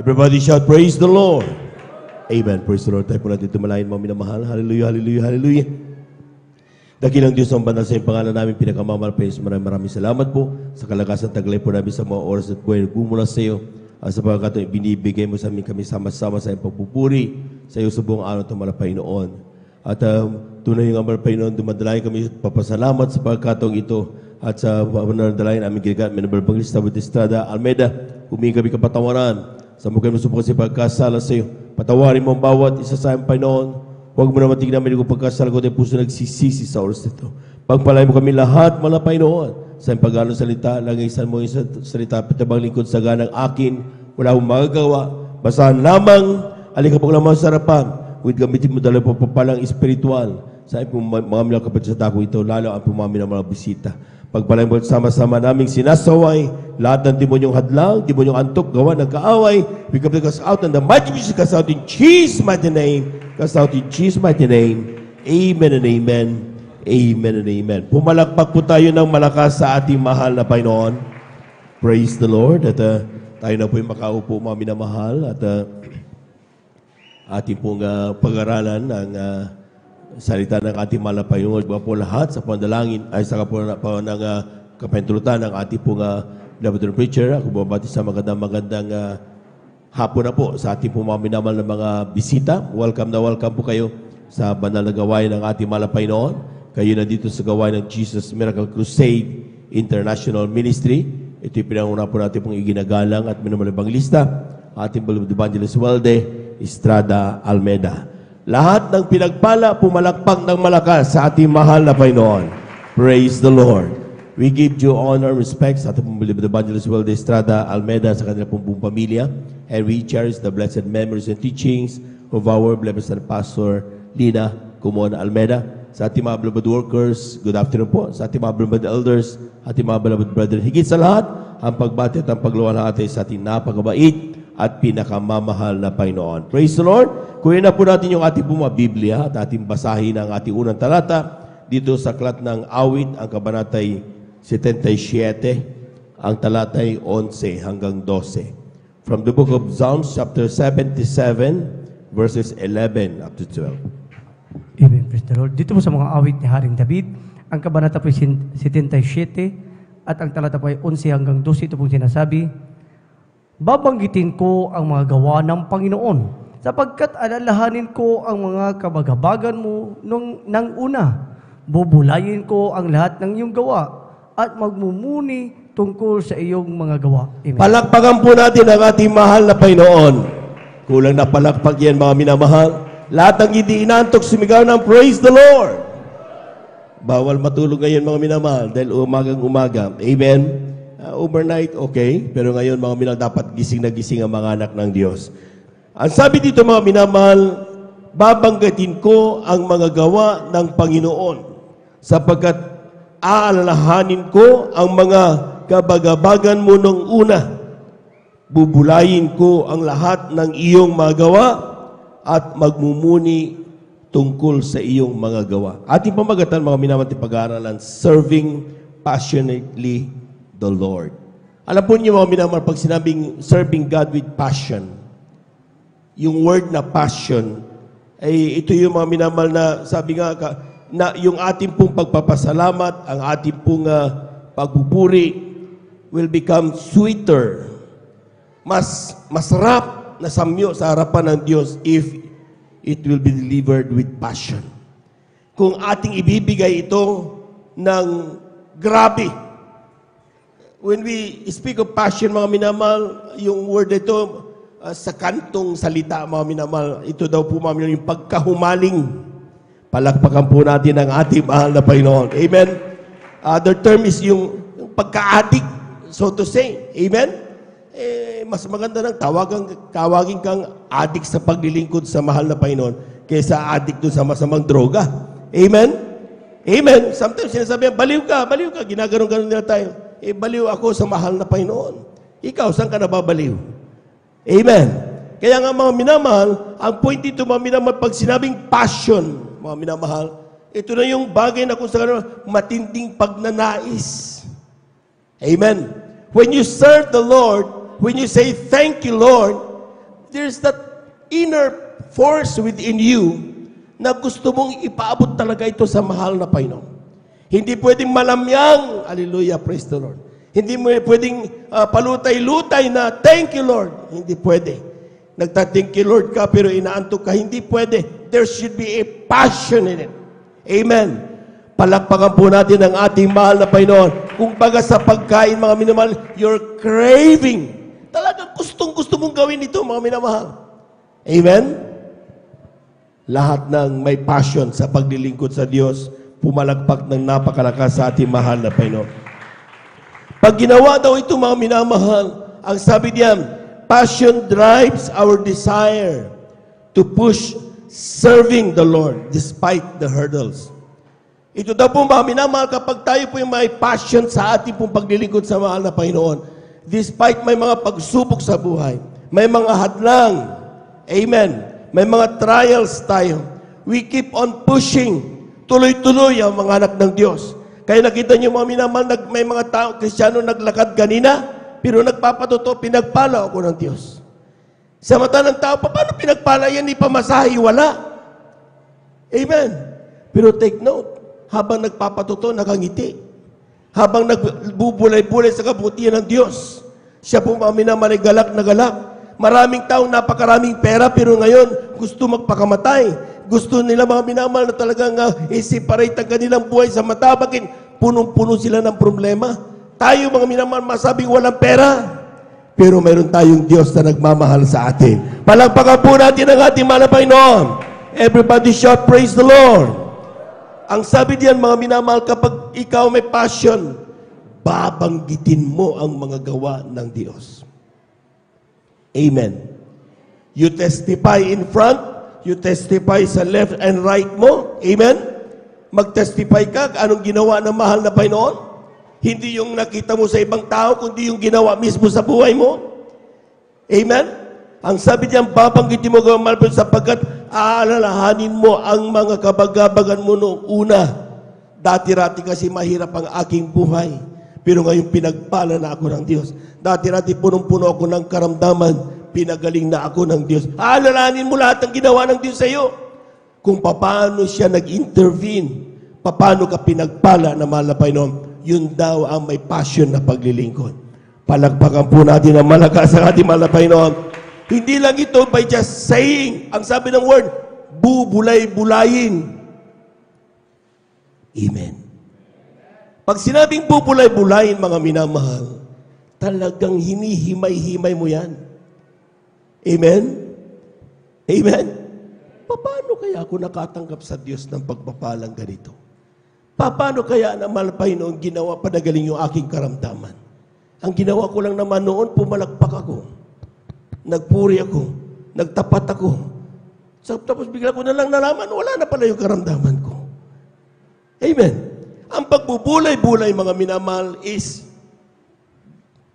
Everybody shout, praise the Lord. Amen. Praise the Lord. Tayo po natin tumalayin mga minamahal. Hallelujah, hallelujah, hallelujah. Dakilang Diyos ang banal sa iyong pangalan namin, pinakamamahal pa Diyos. Maraming salamat po sa kalakasan taglay po namin sa mga oras at buhay na gumula sa iyo. Sa pagkakataon, binibigay mo sa amin kami sama-sama sa iyong pagpupuri sa iyo sa buong araw at malapay noon. At tunay yung amal pa noon, dumadalayan kami papasalamat sa pagkakataong ito at sa panadalayan aming ginagamit Menabal Banglista with Estrada Almeida. Humingi kami kapatawaran sa mukha mo subukan sa pagkasala sa iyo. Patawarin mo ang bawat isa sa aming Panginoon. Huwag mo naman tignan namin kung pagkasala ko at puso nagsisisi sa oras nito. Pagpalain mo kami lahat, malapay noon. Sa iyong pag-along salita, langisan mo yung salita, pitabang lingkod sa ganang akin, wala akong magagawa. Basahan lamang, alika po lamang sa harapan. With gamitin mo dalawa po papalang espiritual. Sa iyong mga milang kapatid sa dako ito, lalo ang pumami ng mga bisita. Pagpalain mo sama-sama naming sinasaway, lahat ng demonyong hadlang, demonyong antok, gawa ng kaaway, we come to cast out in the mighty Jesus, cast out in Jesus' mighty name, cast out in Jesus' mighty name. Amen and amen. Amen and amen. Pumalakpak po tayo ng malakas sa ating mahal na Panginoon. Praise the Lord. At tayo na po yung makaupo, mga minamahal. At ating pong pag-aralan ng salita ng ating mahal na Panginoon. Diba po lahat sa pandalangin, ay sa po ng kapentrutan ng ating pong Beloved Preacher. Ako bumabati sa magandang hapon na po sa ating pong mga minamahal na mga bisita. Welcome na welcome po kayo sa banal na gawain ng ating mahal na Panginoon. Kayo na dito sa gawain ng Jesus Miracle Crusade International Ministry. Ito yung pinanguna po natin pong iginagalang at minamalabang lista. Ating Beloved Evangelist Walde Estrada Almeida. Lahat ng pinagpala, pumalakpak ng malakas sa ating mahal na Panginoon. Praise the Lord. We give you honor and respect sa ating Beloved Evangelist Walde Estrada Almeida sa kanila pong buong pamilya. And we cherish the blessed memories and teachings of our Blessed Pastor Lina Kumon Almeida. Sa ating mga beloved workers, good afternoon po. Sa ating mga beloved elders, ating mga beloved brethren, higit sa lahat, ang pagbati at ang pagluwalhati sa ating napakabait at pinakamamahal na Panginoon. Praise the Lord. Kunin na po natin yung ating mga Biblia at ating basahin ang ating unang talata dito sa aklat ng Awit, ang kabanatay 77, ang talatay 11 hanggang 12. From the book of Psalms, chapter 77, verses 11 up to 12. Amen. Praise the Lord. Dito po sa mga awit ni Haring David, ang kabanata po 77 at ang talata po ay 11 hanggang 12. Ito pong sinasabi, babanggitin ko ang mga gawa ng Panginoon, sapagkat alalahanin ko ang mga kabagabagan mo nang una. Bubulayin ko ang lahat ng iyong gawa at magmumuni tungkol sa iyong mga gawa. Amen. Palakpakan po natin ang ating mahal na Panginoon. Kulang na palakpak yan, mga minamahal. Lahat ng hindi inantok, sumigaw ng praise the Lord. Bawal matulog ngayon, mga minamahal, dahil umagang-umaga. Amen. Overnight, okay. Pero ngayon, mga minamahal, dapat gising na gising ang mga anak ng Diyos. Ang sabi dito, mga minamahal, babanggitin ko ang mga gawa ng Panginoon, sapagkat aalalahanin ko ang mga kabagabagan mo nung una. Bubulayin ko ang lahat ng iyong mga gawa at magmumuni tungkol sa iyong mga gawa. Ating pamagatan, mga minamahal, pag-aaralan, serving passionately the Lord. Alam po niyo, mga minamahal, pag sinabing serving God with passion, yung word na passion, ay ito yung mga minamahal na sabi nga, na yung ating pong pagpapasalamat, ang ating pong pagpupuri will become sweeter, mas masarap na samyo sa harapan ng Diyos if it will be delivered with passion. Kung ating ibibigay ito ng grabe. When we speak of passion, mga minamahal, yung word ito, sa kantong salita, mga minamahal, ito daw po, mga minamahal, yung pagkahumaling. Palakpakan po natin ang ating mahal na Panginoon. Amen? Other term is yung pagka-addict, so to say. Amen? Mas maganda nang tawagin kang addict sa paglilingkod sa mahal na Panginoon kaysa addict doon sa masamang droga. Amen? Amen? Sometimes sinasabi, baliw ka, ginaganon-ganon nila tayo. Baliw ako sa mahal na Panginoon. Ikaw, saan ka nababaliw? Amen? Kaya nga, mga minamahal, ang point dito, mga minamahal, pag sinabing passion, mga minamahal, ito na yung bagay na kung sa matinding pagnanais. Amen? When you serve the Lord, when you say, thank you, Lord, there's that inner force within you na gusto mong ipaabot talaga ito sa mahal na Panginoon. Hindi pwedeng malamyang, hallelujah, praise the Lord. Hindi mo pwedeng palutay-lutay na, thank you, Lord. Hindi pwede. Nagta-thank you, Lord ka, pero inaantok ka. Hindi pwede. There should be a passion in it. Amen. Palakpakan po natin ang ating mahal na Panginoon. Kung baga sa pagkain, mga minamahal, you're craving. Talagang gustong-gusto mong gawin ito, mga minamahal. Amen? Lahat ng may passion sa paglilingkod sa Diyos, pumalagpak ng napakalakas sa ating mahal na Panginoon. Pag ginawa daw ito, mga minamahal, ang sabi diyan, passion drives our desire to push serving the Lord despite the hurdles. Ito daw po, mga minamahal, kapag tayo po yung may passion sa ating pong paglilingkod sa mahal na Panginoon, despite may mga pagsubok sa buhay, may mga hadlang, amen, may mga trials tayo, we keep on pushing, tuloy-tuloy ang mga anak ng Diyos. Kaya nakita niyo, mga minamahal, may mga tao, Kristiyano, naglakad kanina, pero nagpapatuto, pinagpala ako ng Diyos. Sa mata ng tao, paano pinagpala yan? Di pamasahe, wala. Amen. Pero take note, habang nagpapatuto, nakangiti. Habang nagbubulay-bulay sa kabutihan ng Diyos, siya po, mga minamahal, galak na galak. Maraming tao, napakaraming pera, pero ngayon, gusto magpakamatay. Gusto nila, mga minamahal, na talagang i-separate ang kanilang buhay sa mata. Bakit? Punong-puno sila ng problema. Tayo, mga minamahal, masabing walang pera. Pero mayroon tayong Diyos na nagmamahal sa atin. Palagpakan po natin ang ating mahal na Panginoon. Everybody shout, praise the Lord. Ang sabi diyan, mga minamahal, kapag ikaw may passion, babanggitin mo ang mga gawa ng Diyos. Amen. You testify in front, you testify sa left and right mo. Amen? Mag-testify ka anong ginawa ng mahal na Panginoon. Hindi yung nakita mo sa ibang tao, kundi yung ginawa mismo sa buhay mo. Amen? Ang sabi diyan, babanggitin mo ang mahal sapagkat aalalahanin mo ang mga kabagabagan mo noong una. Dati-rati kasi mahirap ang aking buhay. Pero ngayon pinagpala na ako ng Diyos. Dati-rati punong-puno ako ng karamdaman. Pinagaling na ako ng Diyos. Aalalahanin mo lahat ng ginawa ng Diyos sa iyo. Kung paano siya nag-intervene, paano ka pinagpala na mahal na Panginoon, yun daw ang may passion na paglilingkod. Palagpakan po natin ang malakas ang ating mahal na Panginoon. Hindi lang ito by just saying, ang sabi ng word, bubulay-bulayin. Amen. Pag sinabing bubulay-bulayin, mga minamahal, talagang hinihimay-himay mo yan. Amen? Amen? Paano kaya ako nakatanggap sa Diyos ng pagpapalang ganito? Paano kaya na mahal na Panginoon ginawa padagaling yung aking karamdaman? Ang ginawa ko lang naman noon, pumalakpak ako. Nagpuri ako. Nagtapat ako. Tapos bigla ko na lang nalaman, wala na pala yung karamdaman ko. Amen? Ang pagbubulay-bulay, mga minamahal, is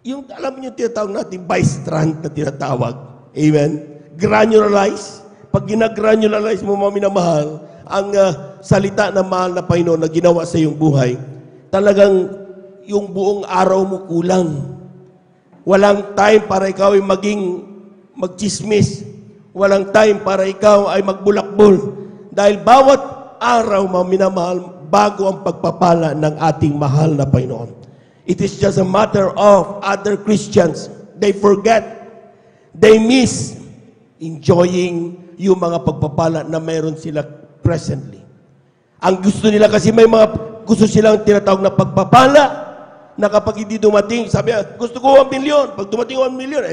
yung, alam niyo, tinatawag natin bystrand na tinatawag. Amen? Granularize. Pag ginagranularize mo, mga minamahal, ang salita ng mahal na Panginoon na ginawa sa iyong buhay, talagang yung buong araw mo kulang. Walang time para ikaw ay magchismis. Walang time para ikaw ay magbulakbol. Dahil bawat araw, mga minamahal, bago ang pagpapala ng ating mahal na Panginoon. It is just a matter of other Christians. They forget. They miss enjoying yung mga pagpapala na mayroon sila presently. Ang gusto nila kasi may mga gusto silang tinatawag na pagpapala na kapag hindi dumating, sabi niya, gusto ko 1 million. Pag dumating 1 million,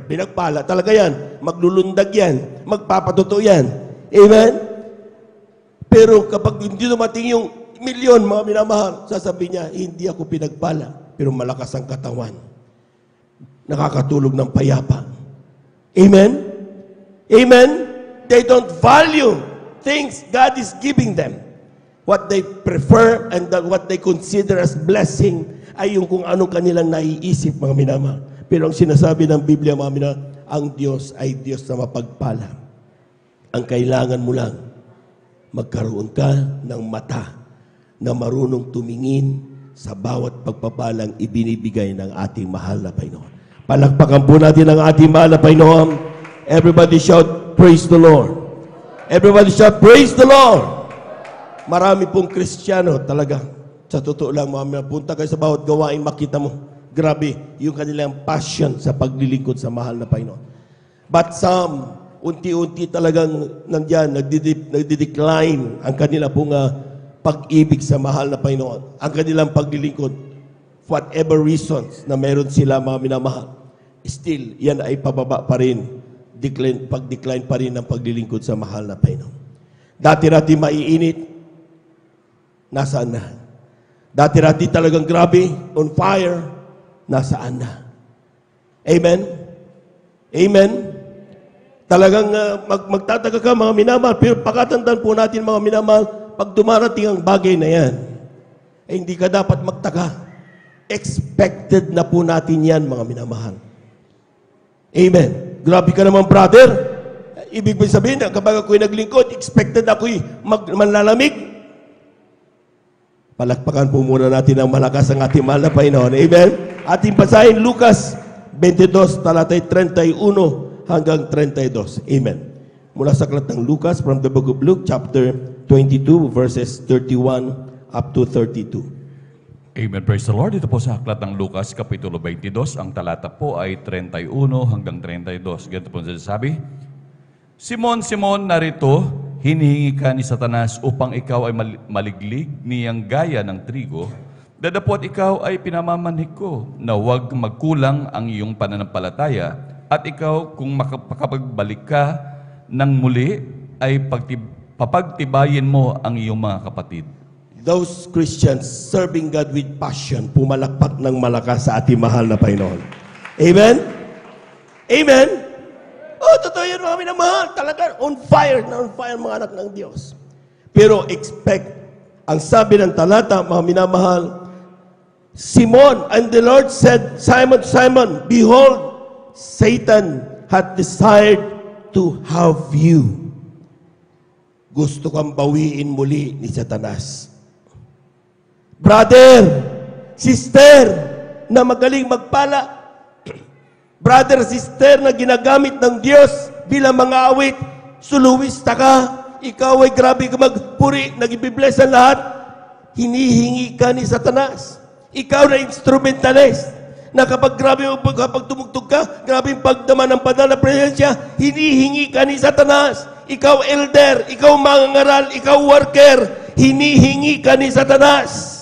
pinagpala talaga yan. Maglulundag yan. Magpapatuto yan. Amen? Pero kapag hindi dumating yung milyon, mga minamahal, sasabihin niya, hindi ako pinagpala. Pero malakas ang katawan. Nakakatulog ng payapa. Amen? Amen? They don't value things God is giving them. What they prefer and what they consider as blessing ay yung kung anong kanilang naiisip, mga minamahal. Pero ang sinasabi ng Biblia, mga minamahal, ang Diyos ay Diyos na mapagpala. Ang kailangan mo lang, magkaroon ka ng mata na marunong tumingin sa bawat pagpapalang ibinibigay ng ating mahal na Panginoon. Palakpakan po natin ang ating mahal na Panginoon. Everybody shout, praise the Lord. Everybody shout, praise the Lord. Marami pong Kristiyano talaga. Sa totoo lang, mga punta kayo sa bawat gawain, makita mo, grabe, yung kanilang passion sa paglilingkod sa mahal na Panginoon. But some, unti-unti talagang nandyan, nagdi-decline ang kanila pong pag-ibig sa mahal na Panginoon. Ang kanilang paglilingkod, whatever reasons na meron sila mga minamahal, still, yan ay pababa pa rin. Pag-decline pa rin ng paglilingkod sa mahal na Panginoon. Dati-rati maiinit, nasaan na? Dati-rati talagang grabe, on fire, nasaan na? Amen? Amen? Talagang magtataka ka mga minamahal, pero pagkatandaan po natin mga minamahal, pag dumarating ang bagay na yan, ay hindi ka dapat magtaka. Expected na po natin yan mga minamahal. Amen. Grabe ka naman, brother. Ibig sabihin, kapag ako'y naglingkod, expected ako'y manlalamig. Palakpakan po muna natin ang malakas ang ating mahal na Panginoon. Amen. Ating basahin Lucas 22, talatay 31 hanggang 32. Amen. Mula sa aklat ng Lucas, from the book of Luke, chapter 22, verses 31 up to 32. Amen. Praise the Lord. Ito po sa aklat ng Lucas, Kapitulo 22. Ang talata po ay 31 hanggang 32. Ganito po sabi, Simon, Simon, narito, hinihingi ka ni Satanas upang ikaw ay maliglig niyang gaya ng trigo. Dadapot ikaw ay pinamamanhik ko na huwag magkulang ang iyong pananampalataya at ikaw kung makapagbalik ka ng muli ay papagtibayin mo ang iyong mga kapatid. Those Christians serving God with passion, pumalakpak ng malakas sa ating mahal na Panginoon. Amen? Amen? Oh, totoo yun mga minamahal. Talaga on fire mga anak ng Diyos. Pero expect, ang sabi ng talata, mga minamahal, Simon, and the Lord said, Simon, Simon, behold, Satan hath desired to have you. Gusto kang bawiin muli ni Satanas. Brother, sister, na magaling magpala, brother, sister, na ginagamit ng Diyos bilang mga awit, suluwista ka, ikaw ay grabe ka magpuri, nag-ibibless ang lahat, hinihingi ka ni Satanas. Ikaw na instrumentalist, na kapag tumugtog ka, grabe yung pagdaman ng banal na presensya, hinihingi ka ni Satanas. Ikaw elder, ikaw mangangaral, ikaw worker, hinihingi ka ni Satanas.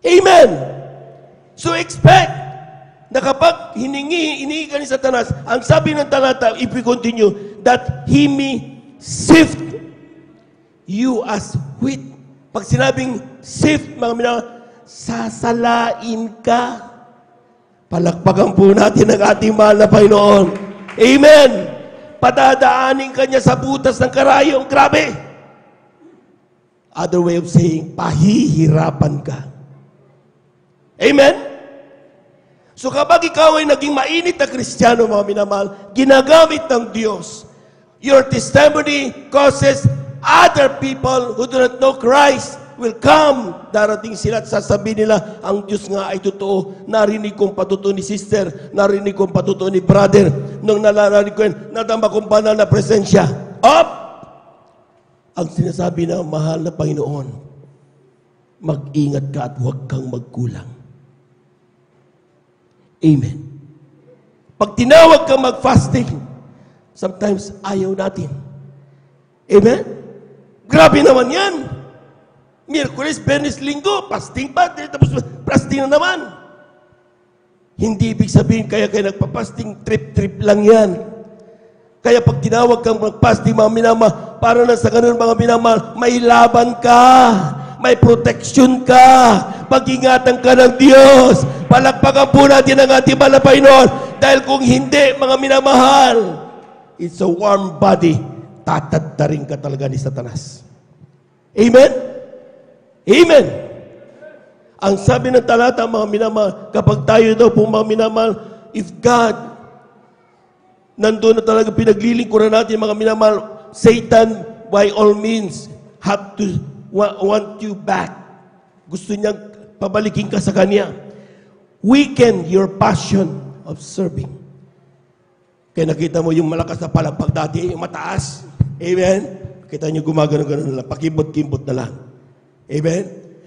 Amen. So expect na kapag hiningi ka ni Satanas, ang sabi ng talata, if we continue, that he may sift you as wheat. Pag sinabing sift, mga minamahal, sasalain ka. Palakpakan po natin ang ating mahal na Panginoon. Amen. Padadaanin ka niya sa butas ng karayong. Grabe. Other way of saying, pahihirapan ka. Amen? So kapag ikaw ay naging mainit na Kristiyano, mga minamahal, ginagamit ng Diyos, your testimony causes other people who do not know Christ will come. Darating sila at sasabihin nila, ang Diyos nga ay totoo. Narinig kong patutuo ni sister, narinig kong patutuo ni brother. Nung nalarinig ko yun, nadama kong banal na presensya. Up! Ang sinasabi ng mahal na Panginoon, mag-ingat ka at huwag kang magkulang. Amen. Pag tinawag kang mag-fasting, sometimes ayaw natin. Amen? Grabe naman yan. Miyerkules, Bernes, Linggo, fasting pa, tapos fasting na naman. Hindi ibig sabihin kaya nagpa-fasting, trip-trip lang yan. Kaya pag tinawag kang mag-fasting, mga minamahal, para na sa ganun mga minamahal, may laban ka, may protection ka, pag-ingatan ka ng Diyos. Palakpakan po natin ang ating mahal na Panginoon. Dahil kung hindi, mga minamahal, it's a warm body, tatadtarin ka talaga ni Satanas. Amen? Amen. Ang sabi ng talata, mga minamahal, kapag tayo daw po mga minamahal, if God, nandun na talaga pinaglilingkuran natin mga minamahal, Satan, by all means, have to want you back. Gusto niyang pabalikin ka sa Kanya. Weaken your passion of serving. Kaya nakita mo yung malakas na palakpak dati, yung mataas. Amen? Kita nyo gumagano-gano na lang, pakibot-kimbot na lang. Amen?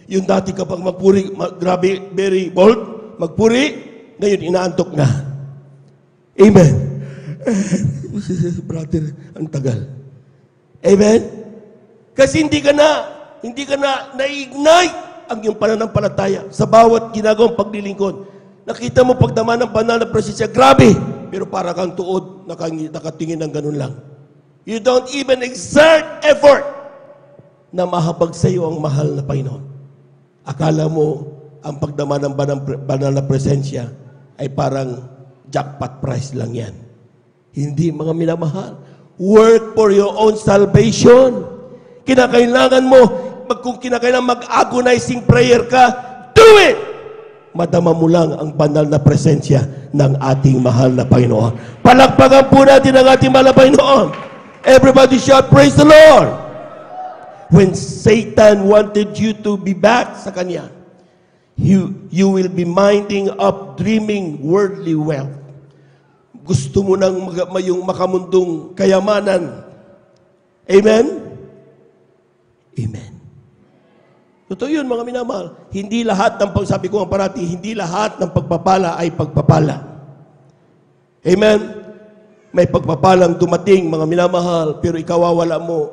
Yung dati kapag magpuri, grabe, very bold, magpuri, ngayon inaantok na. Amen? Brother, ang tagal. Amen? Kasi hindi ka na na-ignite ang iyong pananampalataya sa bawat ginagawang paglilingkod. Nakita mo pagdama ng banal na presensya, grabe, pero para kang tuod, nakatingin ng ganun lang. You don't even exert effort na mahabag sa iyo ang mahal na Panginoon. Akala mo, ang pagdama ng banal na presensya ay parang jackpot prize lang yan. Hindi, mga minamahal. Work for your own salvation. Kinakailangan mo, kung kinakailangan mag-agonizing prayer ka, do it! Madama mo lang ang banal na presensya ng ating mahal na Panginoon. Palakpakan po natin ang ating mahal na Panginoon. Everybody shout, praise the Lord! When Satan wanted you to be back sa Kanya, you will be minding up dreaming worldly wealth. Gusto mo nang yung makamundong kayamanan. Amen? Amen. Totoo yun, mga minamahal. Hindi lahat ng pagsabi ko ang parati, hindi lahat ng pagpapala ay pagpapala. Amen? May pagpapalang dumating, mga minamahal, pero ikaw wala mo.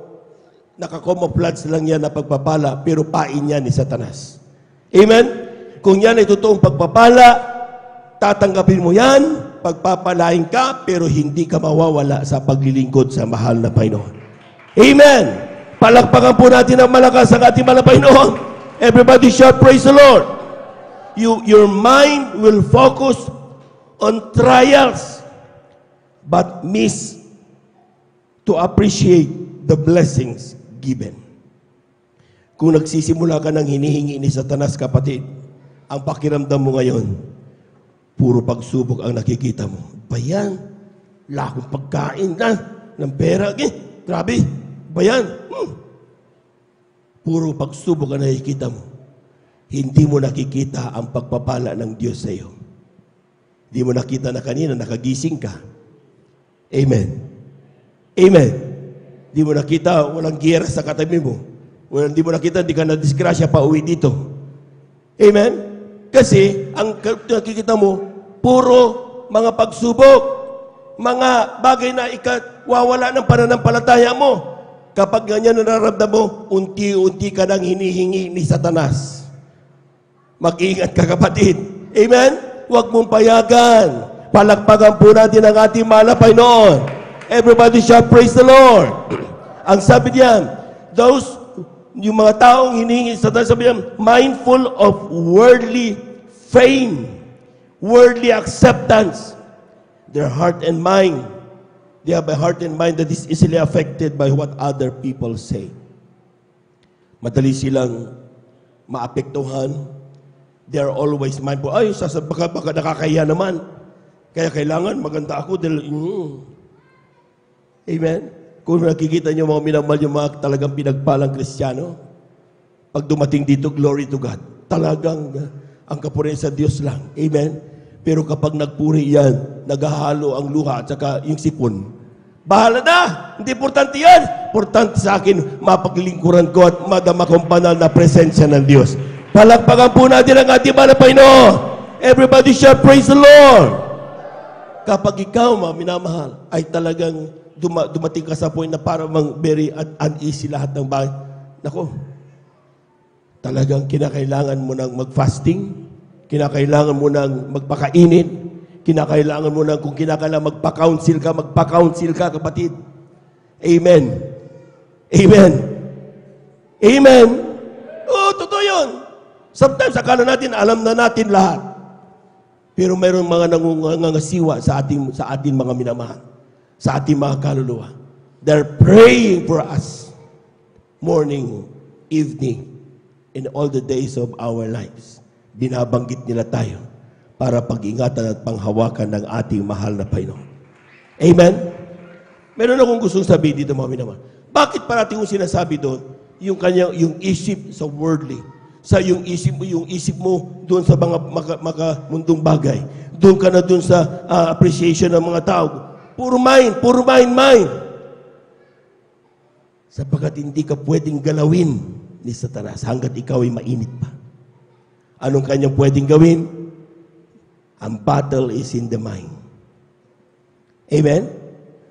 Nakakamuflage lang yan na pagpapala, pero pain yan ni Satanas. Amen? Kung yan ay totoong pagpapala, tatanggapin mo yan, pagpapalain ka, pero hindi ka mawawala sa paglilingkod sa mahal na Panginoon. Amen! Palakpakan po natin ang malakas ang ating mahal na Panginoon. Everybody shout, praise the Lord! Your mind will focus on trials, but miss to appreciate the blessings given. Kung nagsisimula ka ng hinihingi ni Satanas, kapatid, ang pakiramdam mo ngayon, puro pagsubok ang nakikita mo. Bayan, wala akong pagkain na, ng pera, grabe, bayan. Puro pagsubok ang nakikita mo. Hindi mo nakikita ang pagpapala ng Diyos sa iyo. Hindi mo nakita na kanina nakagising ka. Amen. Amen. Hindi mo nakita, walang giyera sa katabi mo. Hindi mo nakita, hindi ka na-disgrasya pa uwi dito. Amen? Kasi, ang nakikita mo, puro mga pagsubok, mga bagay na ikawawala ng pananampalataya mo. Kapag ganyan nararamdam mo, unti-unti ka nang hinihingi ni Satanas. Mag-ingat ka, kapatid. Amen? Huwag mong payagan. Palakpakan po natin ang ating mahal na Panginoon. Everybody shout, praise the Lord. Ang sabi diyan, yung mga taong hinihingi sa Satanas, sabi diyan, mindful of worldly fame, worldly acceptance, their heart and mind. They have a heart and mind that is easily affected by what other people say. Madali silang maapektuhan. They are always mindful. Ay, baka nakakahiya naman. Kaya kailangan maganda ako dahil, Amen? Kung nakikita niyo mga minamahal yung mga talagang pinagpalang Kristiyano, pag dumating dito, glory to God. Talagang ang kapurihan sa Diyos lang. Amen? Pero kapag nagpuri yan, naghahalo ang luha at saka yung sipon, bahala na! Hindi importante yan! Importante sa akin, mapaglingkuran ko at madama kong banal na presensya ng Diyos. Palakpakan po natin ang ating mahal na Panginoon. Everybody shout, praise the Lord! Kapag ikaw, mga minamahal, ay talagang dumating ka sa point na parang very uneasy lahat ng bagay. Nako, talagang kinakailangan mo nang mag-fasting, kinakailangan mo nang magpakainit, kinakailangan mo nang kung kinakailangan magpa-counsel ka, kapatid. Amen. Amen. Amen. Oo, totoo yun. Sometimes, akala natin, alam na natin lahat. Pero mayroong mga nangungangasiwa sa ating mga minamahal, sa ating mga kaluluwa. They're praying for us morning, evening, in all the days of our lives. Binabanggit nila tayo para pag-ingatan at panghawakan ng ating mahal na Panginoon. Amen? Meron akong gustong sabihin dito, mga minamahal. Bakit parating kong sinasabi doon, yung isip sa worldly, sa yung isip mo doon sa mga mundong bagay. Doon ka na doon sa appreciation ng mga tao. Puro mind. Sapagkat hindi ka pwedeng galawin ni Satanas hanggat ikaw ay mainit pa. Anong kanyang pwedeng gawin? Ang battle is in the mind. Amen?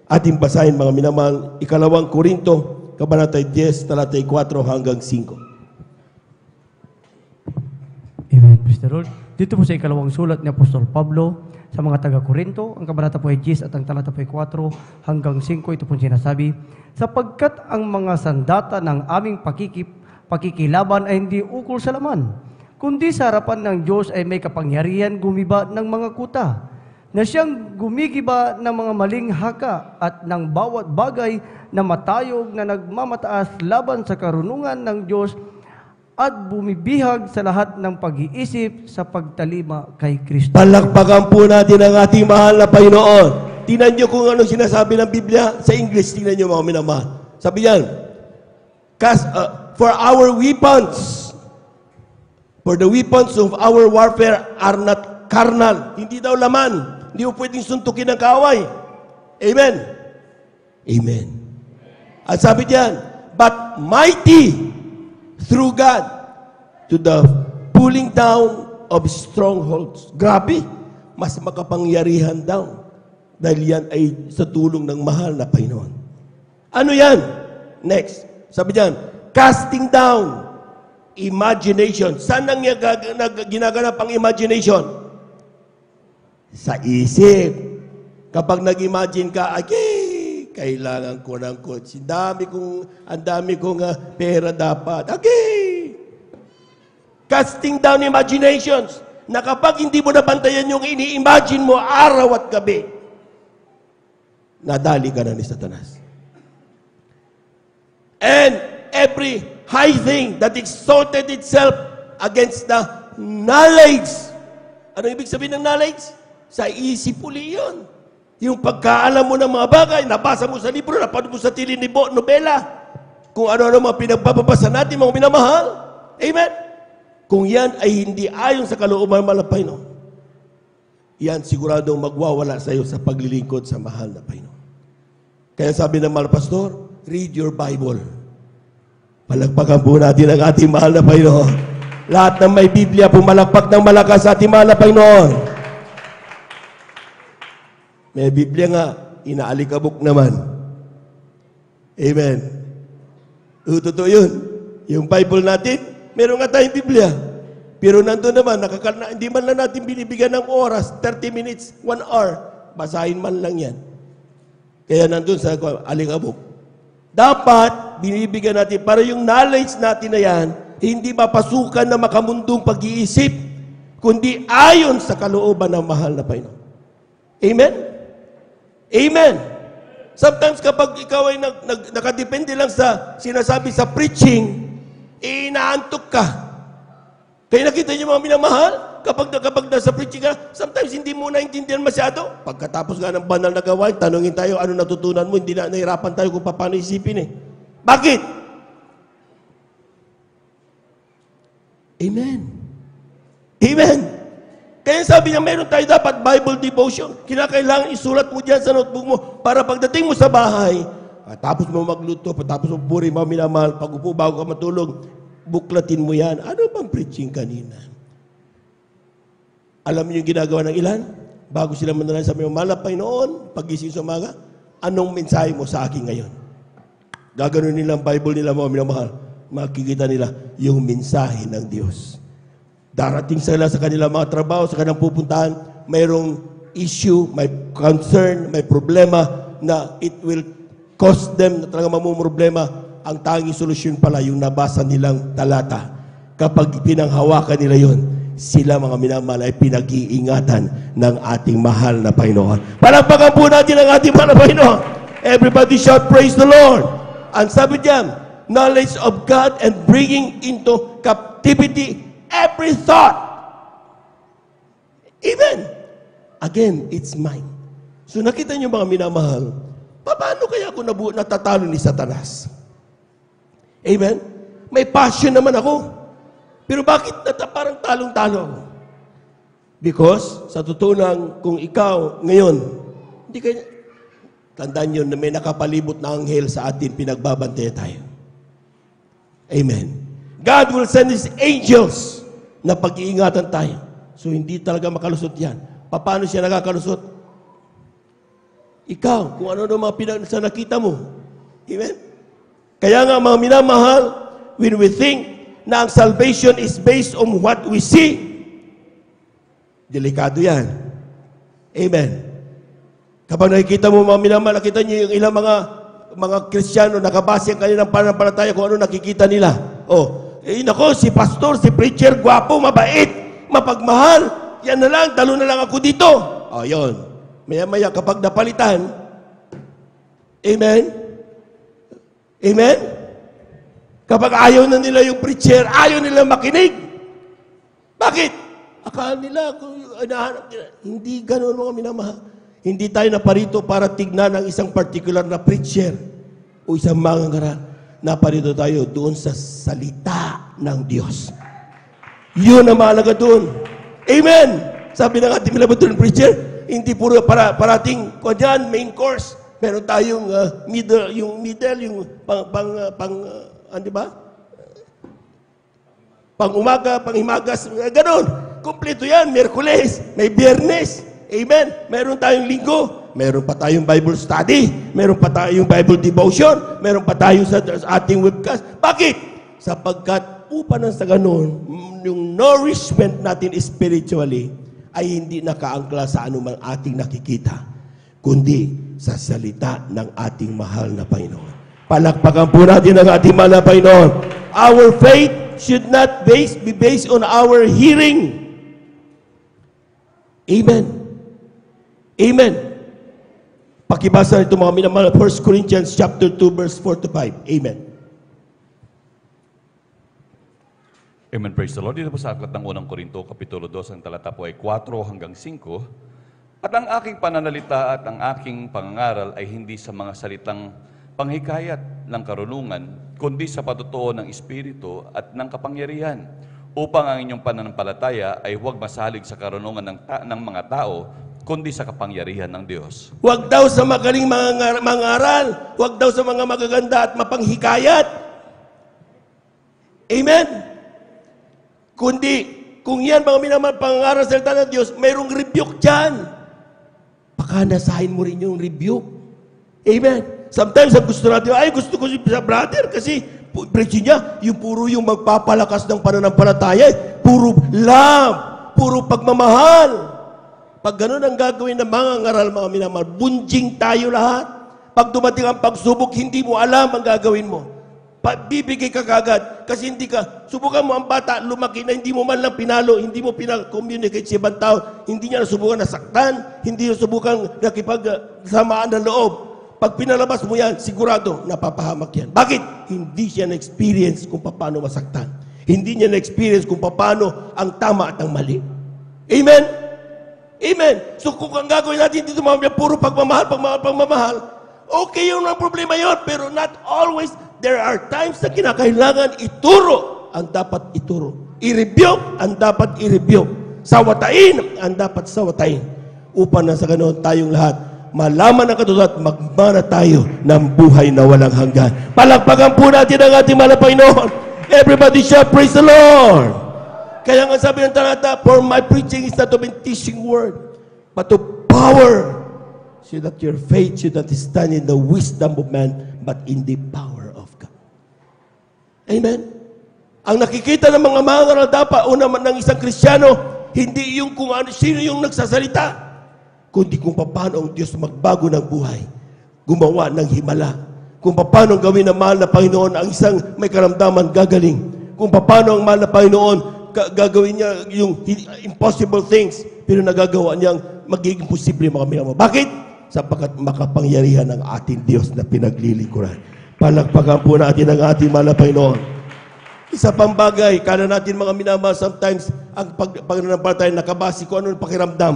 Ating basahin mga minamahal, 2 Korinto, Kabanata 10, talatay 4 hanggang 5. Amen, praise the Lord. Dito po sa ikalawang sulat ni Apostol Pablo sa mga taga-Korinto, ang kabanata po ay 10 at ang talata po ay 4 hanggang 5, ito po sinasabi, sapagkat ang mga sandata ng aming pakikilaban ay hindi ukol sa laman, kundi sa harapan ng Diyos ay may kapangyarihan gumiba ng mga kuta, na siyang gumigiba ng mga maling haka at ng bawat bagay na matayog na nagmamataas laban sa karunungan ng Diyos at bumibihag sa lahat ng pag-iisip sa pagtalima kay Kristo. Palakpakan po natin ang ating mahal na Panginoon. Tingnan nyo kung ano sinasabi ng Biblia. Sa English, tingnan nyo mga minamahal. Sabi yan, for the weapons of our warfare are not carnal. Hindi daw laman. Hindi mo pwedeng suntukin ng kaaway. Amen? Amen. At sabi diyan, but mighty through God to the pulling down of strongholds. Grabe, mas makapangyarihan daw. Dahil yan ay sa tulong ng mahal na Panginoon. Ano yan? Next, sabi diyan, casting down imagination. Saan nang ginaganap ang imagination? Sa isip. Kapag nag-imagine ka, kailangan ko ng kotse. Ang dami kong pera dapat. Casting down imaginations. Na kapag hindi mo nabantayan yung ini-imagine mo araw at gabi, nadali ka na ni Satanas. And every high thing that exalted itself against the knowledge. Ano ibig sabihin ng knowledge? Sa isip uli yun. Yung pagkaalam mo ng mga bagay, nabasa mo sa libro, napanood mo sa nobela, kung ano-ano mga pinagbabasa natin, mga minamahal. Amen? Kung yan ay hindi ayon sa kalooban ng Panginoon, yan siguradong magwawala sa iyo sa paglilingkod sa mahal na Panginoon. Kaya sabi ng mahal pastor, read your Bible. Palagpakan po natin ang ating mahal na Panginoon. Lahat ng may Biblia, pumalakpak ng malakas sa ating mahal na Panginoon. May Biblia nga, inaalikabok naman. Amen. Totoo yun. Yung Bible natin, meron nga tayong Biblia. Pero nandun naman, hindi man lang natin binibigyan ng oras, 30 minutes, 1 hour. Basahin man lang yan. Kaya nandun sa alikabok. Dapat, binibigyan natin, para yung knowledge natin na yan, hindi mapasukan na makamundong pag-iisip, kundi ayon sa kalooban ng mahal na Panginoon. Amen? Amen. Sometimes kapag ikaw ay nakadepende lang sa sinasabi sa preaching, inaantok ka. Kaya nakita niyo mga minamahal, kapag nasa preaching ka, sometimes hindi mo naintindihan masyado. Pagkatapos nga ng banal na gawain, tanungin tayo, ano natutunan mo, hindi na nahirapan tayo kung paano isipin eh. Bakit? Amen. Amen. Kaya sabi niya, meron tayo dapat Bible devotion. Kinakailangan isulat mo dyan sa notebook mo para pagdating mo sa bahay, tapos mo magluto, tapos mo puri mo minamahal, pag-upo bago ka matulog, buklatin mo yan. Ano bang preaching kanina? Alam niyo yung ginagawa ng ilan? Bago sila manalangin sa mga mahal na Panginoon, pagising sa umaga, anong mensahe mo sa akin ngayon? Gaganon nila ang Bible nila mga minamahal. Makikita nila yung mensahe ng Diyos. Darating sila sa kanilang mga trabaho, sa kanilang pupuntahan, mayroong issue, may concern, may problema na it will cost them na talaga mamumroblema. Ang tanging solusyon pala yung nabasa nilang talata. Kapag pinanghawakan nila yon, sila mga minamahal ay pinag-iingatan ng ating mahal na Panginoon. Palakpakan po natin ang ating mahal na Panginoon. Everybody shout, praise the Lord. Ang sabi diyan, knowledge of God and bringing into captivity every thought. Amen. Again, it's mine. So nakita niyo mga minamahal, paano kaya ako natatalo ni Satanas? Amen? May passion naman ako. Pero bakit parang talong-talo ako? Because, sa totoo lang, kung ikaw ngayon, tandaan nyo na may nakapalibot na anghel sa atin, pinagbabantayan tayo. Amen. God will send His angels na pag-iingatan tayo. So, hindi talaga makalusot yan. Paano siya nakakalusot? Ikaw, kung ano mga sa nakita mo. Amen? Kaya nga, mga minamahal, when we think na ang salvation is based on what we see, delikado yan. Amen. Kapag nakikita mo, mga minamahal, nakita niyo yung ilang mga Kristiyano, nakabase ang kanilang pananampalataya kung ano nakikita nila. Nako, si pastor, si preacher, gwapo, mabait, mapagmahal, yan na lang, dalo na lang ako dito. Yun. Maya-maya kapag napalitan, amen? Amen? Kapag ayaw na nila yung preacher, ayaw nila makinig. Bakit? Akala nila, nahanap nila. Hindi ganun mga minamahal. Hindi tayo naparito para tignan ang isang particular na preacher o isang mangangaral. Naparito tayo doon sa salita ng Diyos. Yun ang mahalaga doon. Amen! Sabi ng ating milabaton preacher, hindi puro parating dyan, main course. Meron tayong middle, yung di ba? Pang umaga, pang himagas, ganon. Kompleto yan, Miyerkules, may Biyernes. Amen. Meron tayong linggo, meron pa tayong Bible study, meron pa tayong Bible devotion, meron pa tayong sa ating webcast. Bakit? Sapagkat upang sa ganon, yung nourishment natin spiritually ay hindi nakaangkla sa anumang ating nakikita, kundi sa salita ng ating mahal na Panginoon. Palakpakan po natin ang ating mahal na Panginoon. Our faith should not be based on our hearing. Amen. Amen. Pakibasa nito mga minamahal, 1 Corinthians chapter 2 verse 4 to 5. Amen. Amen, praise the Lord. Dito po sa aklat ng unang Korinto, Kapitulo 2, ang talata po ay 4 hanggang 5. At ang aking pananalita at ang aking pangangaral ay hindi sa mga salitang panghikayat ng karunungan, kundi sa patutuo ng Espiritu at ng kapangyarihan, upang ang inyong pananampalataya ay huwag masalig sa karunungan ng mga tao, kundi sa kapangyarihan ng Diyos. Huwag daw sa magaling mga aral, huwag daw sa mga magaganda at mapanghikayat. Amen? Kundi, kung yan mga minamahal pangangaral sa salita ng Diyos, mayroong rebuke dyan. Baka nasahin mo rin yung rebuke. Amen? Sometimes, ang gusto natin, gusto ko sa brother kasi preaching niya, yung puro yung magpapalakas ng pananampalataya, puro love, puro pagmamahal. Pag ganun ang gagawin ng mga ngaral, mga minamahal, bunjing tayo lahat. Pag dumating ang pagsubok, hindi mo alam ang gagawin mo. Bibigay ka kagad kasi hindi ka, subukan mo ang bata, lumaki na hindi mo man lang pinalo, hindi mo pinag-communicate sa ibang tao, hindi niya nasubukan nasaktan, hindi niya nasubukan nakipagsamaan ng loob. Pag pinalabas mo yan, sigurado, napapahamak yan. Bakit? Hindi siya na-experience kung paano masaktan. Hindi niya na-experience kung paano ang tama at ang mali. Amen? Amen. So kung ang gagawin natin dito, mga puro pagmamahal, okay yun ang problema yun, pero not always. There are times na kinakailangan ituro ang dapat ituro. I-rebuke ang dapat i-rebuke. Sawatain ang dapat sawatain. Upang na sa ganoon tayong lahat malaman ang katulad, magmana tayo ng buhay na walang hanggan. Palakpakan po natin ang ating mahal na Panginoon. Everybody shout, praise the Lord. Kaya nga sabi ng talata, for my preaching is not to be teaching word, but to power, so that your faith should not stand in the wisdom of man, but in the power of God. Amen? Ang nakikita ng mga mangaral dapat, una man ng isang Kristiyano, hindi yung kung ano, sino yung nagsasalita, kundi kung paano ang Diyos magbago ng buhay, gumawa ng himala, kung paano gawin ng mahal na Panginoon ang isang may karamdaman gagaling, kung paano ang mahal na Panginoon gagawin niya yung impossible things, pero nagagawa niyang magiging posible mga minamahal. Bakit? Sapagkat makapangyarihan ng ating Diyos na pinaglilingkuran. Palakpakan po natin ang ating mahal na Panginoon. Isa pang bagay, kala natin mga minamahal, sometimes ang pagnanampalataya nakabase kung ano ang pakiramdam.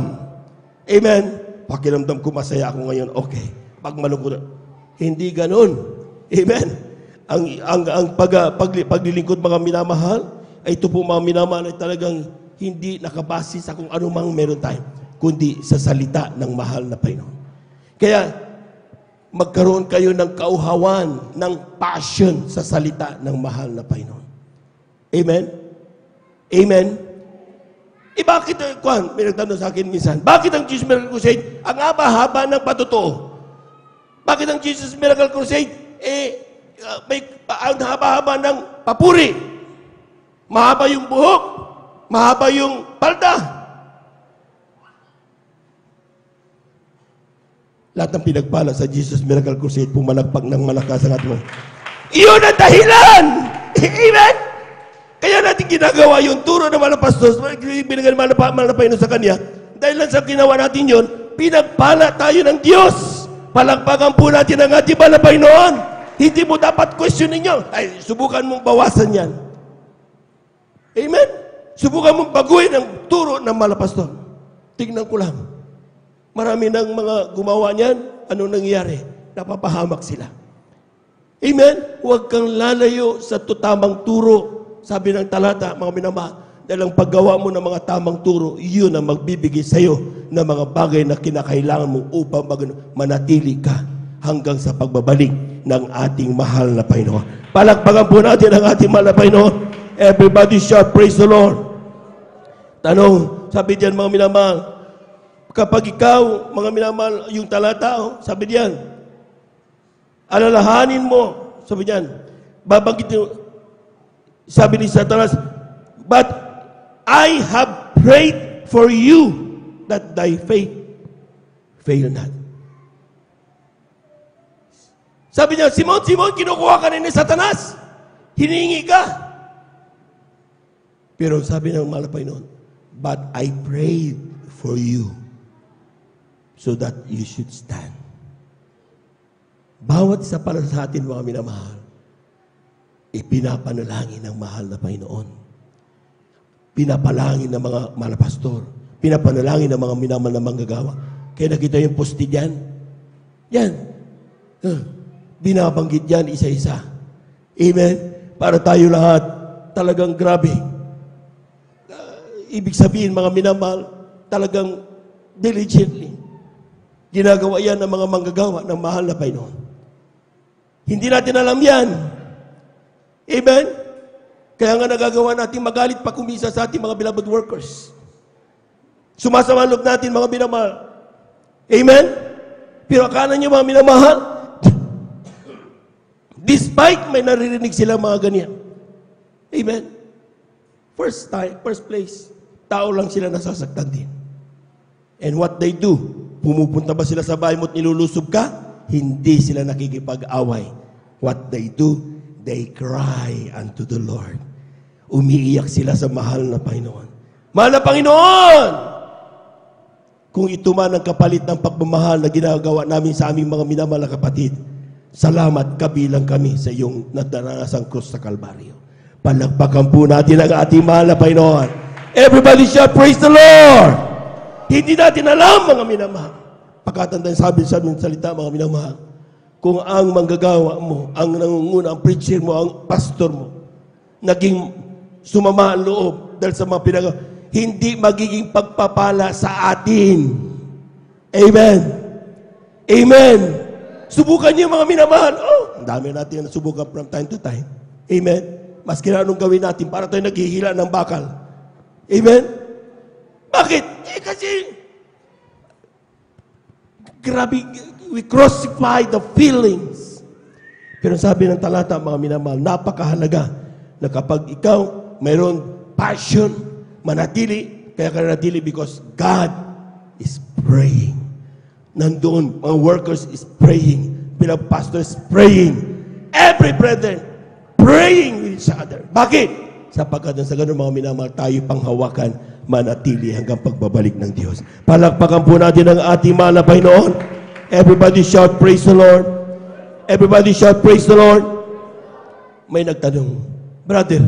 Amen? Pakiramdam ko masaya ako ngayon, okay. Pag malungkot, hindi ganun. Amen? Ang paglilingkod mga minamahal, ay ito po mga minamahal ay talagang hindi nakabase sa kung ano mang meron tayo, kundi sa salita ng mahal na Panginoon. Kaya, magkaroon kayo ng kauhawan, ng passion sa salita ng mahal na Panginoon. Amen? Amen? Bakit, may nagtanong sa akin minsan, bakit ang Jesus Miracle Crusade, ang haba-haba ng patotoo? Bakit ang Jesus Miracle Crusade, ang haba-haba ng papuri? Mahaba yung buhok, mahaba yung palda. Lahat ng pinagpala sa Jesus Miracle Crusade, pumalagpak ng malakas ang ating mga. Iyon ang dahilan! Amen? Kaya natin ginagawa yung turo ng mga pastor, binigay ng mga Panginoon sa Kanya, dahil lang sa ginawa natin yun, pinagpala tayo ng Diyos. Palagpagan po natin ang ating mahal na Panginoon. Hindi mo dapat questionin nyo. Ay, subukan mong bawasan yan. Amen? Subukan mong baguhin ang turo ng mga pastor. Tignan ko lang. Marami ng mga gumawa niyan, anong nangyayari? Napapahamak sila. Amen? Huwag kang lalayo sa tamang turo. Sabi ng talata, mga minamahal, dahil ang paggawa mo ng mga tamang turo, yun ang magbibigay sa iyo ng mga bagay na kinakailangan mo upang manatili ka hanggang sa pagbabalik ng ating mahal na Panginoon. Palakpakan po natin ang ating mahal na Panginoon. Everybody shout, praise the Lord. Tanong, sabi diyan mga minamahal, kapag ikaw, mga minamahal, yung talata, sabi diyan, alalahanin mo, sabi diyan, babanggitin, sabi ni Satanas, but I have prayed for you that thy faith fail not. Sabi niya, Simon, Simon, kinukuha ka ni Satanas. Hiningi ka. Pero sabi ng mahal na Panginoon, but I prayed for you so that you should stand. Bawat isa para sa atin, mga minamahal, ipinapanalangin ng mahal na Panginoon. Pinapalangin ng mga mahal na pastor. Pinapanalangin ng mga minaman na manggagawa. Kaya nakita yung posti dyan. Yan. Binabanggit yan isa-isa. Amen? Para tayo lahat talagang grabe. Ibig sabihin, mga minamahal, talagang diligently. Ginagawa yan ng mga manggagawa ng mahal na Panginoon. Hindi natin alam yan. Amen? Kaya nga nagagawa natin magalit pa kumisa sa ating mga beloved workers. Sumasama ang loob natin, mga minamahal. Amen? Pero akala niyo, mga minamahal, despite may naririnig sila mga ganyan. Amen? First place, tao lang sila nasasaktan din. And what they do, pumupunta ba sila sa bahay mo at nilulusob ka? Hindi sila nakikipag-away. What they do, they cry unto the Lord. Umiiyak sila sa mahal na Panginoon. Mahal na Panginoon! Kung ito man ang kapalit ng pagmamahal na ginagawa namin sa aming mga minamahal na kapatid, salamat kabilang kami sa iyong nadarasang krus sa Kalbaryo. Palagpakan po natin ang ating mahal na Panginoon. Everybody shout, praise the Lord! Hindi natin alam, mga minamahal. Pagkatandaan sabi sa aming salita, mga minamahal, kung ang manggagawa mo, ang nangunguna, ang preacher mo, ang pastor mo, naging sumama ang loob dahil sa mga pinagawa, hindi magiging pagpapala sa atin. Amen. Amen. Subukan niyo, mga minamahal. Ang dami natin na subukan from time to time. Amen. Maski na anong gawin natin para tayo naghihila ng bakal. Amen. Bakit? Kasi grabe, we crucify the feelings. Pero sabi ng talata, mga minamahal, napakahalaga na kapag ikaw mayroon passion, manatili, kaya ka nanatili because God is praying. Nandoon, mga workers is praying, pinag-pastor is praying, every brethren praying with each other. Bakit? Sapagkat sa ganun, mga minamahal, tayo panghawakan, manatili hanggang pagbabalik ng Diyos. Palakpakan po natin ang ating mahal na Panginoon. Everybody shout, praise the Lord. Everybody shout, praise the Lord. May nagtanong, brother,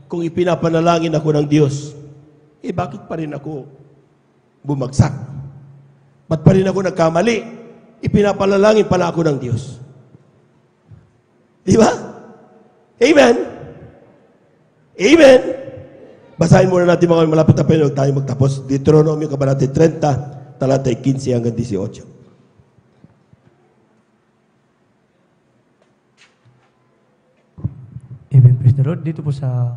kung ipinapanalangin ako ng Diyos, bakit pa rin ako bumagsak? Ba't pa rin ako nagkamali? Ipinapanalangin pala ako ng Diyos. Di ba? Amen. Amen. Basahin muna natin mga malapit na Panginoon, tayo magtapos. Deuteronomio Kabanata 30, talatay 15 hanggang 18. Lord. Dito po sa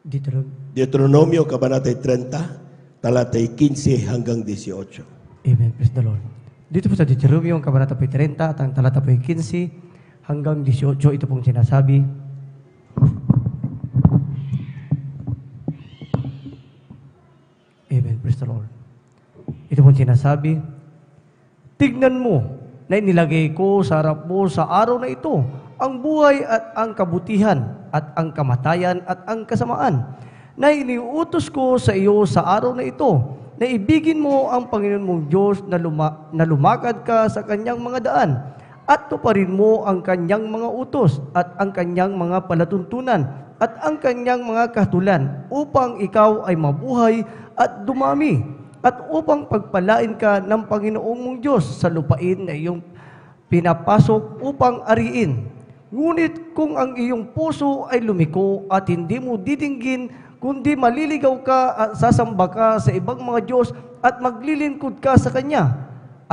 Deuteronomio, Kabanatay 30, talatay 15 hanggang 18. Amen. Praise the Lord. Dito po sa Deuteronomio, Kabanata po 30, at ang talata po 15 hanggang 18, ito pong sinasabi. Amen. Praise the Lord. Ito pong sinasabi, tignan mo na inilagay ko sa harap mo sa araw na ito ang buhay at ang kabutihan at ang kamatayan at ang kasamaan na iniutos ko sa iyo sa araw na ito na ibigin mo ang Panginoon mong Diyos na lumakad ka sa kanyang mga daan at tuparin mo ang kanyang mga utos at ang kanyang mga palatuntunan at ang kanyang mga kahatulan upang ikaw ay mabuhay at dumami at upang pagpalain ka ng Panginoong mong Diyos sa lupain na iyong pinapasok upang ariin. Ngunit kung ang iyong puso ay lumiko at hindi mo didinggin, kundi maliligaw ka at sasamba ka sa ibang mga Diyos at maglilingkod ka sa Kanya,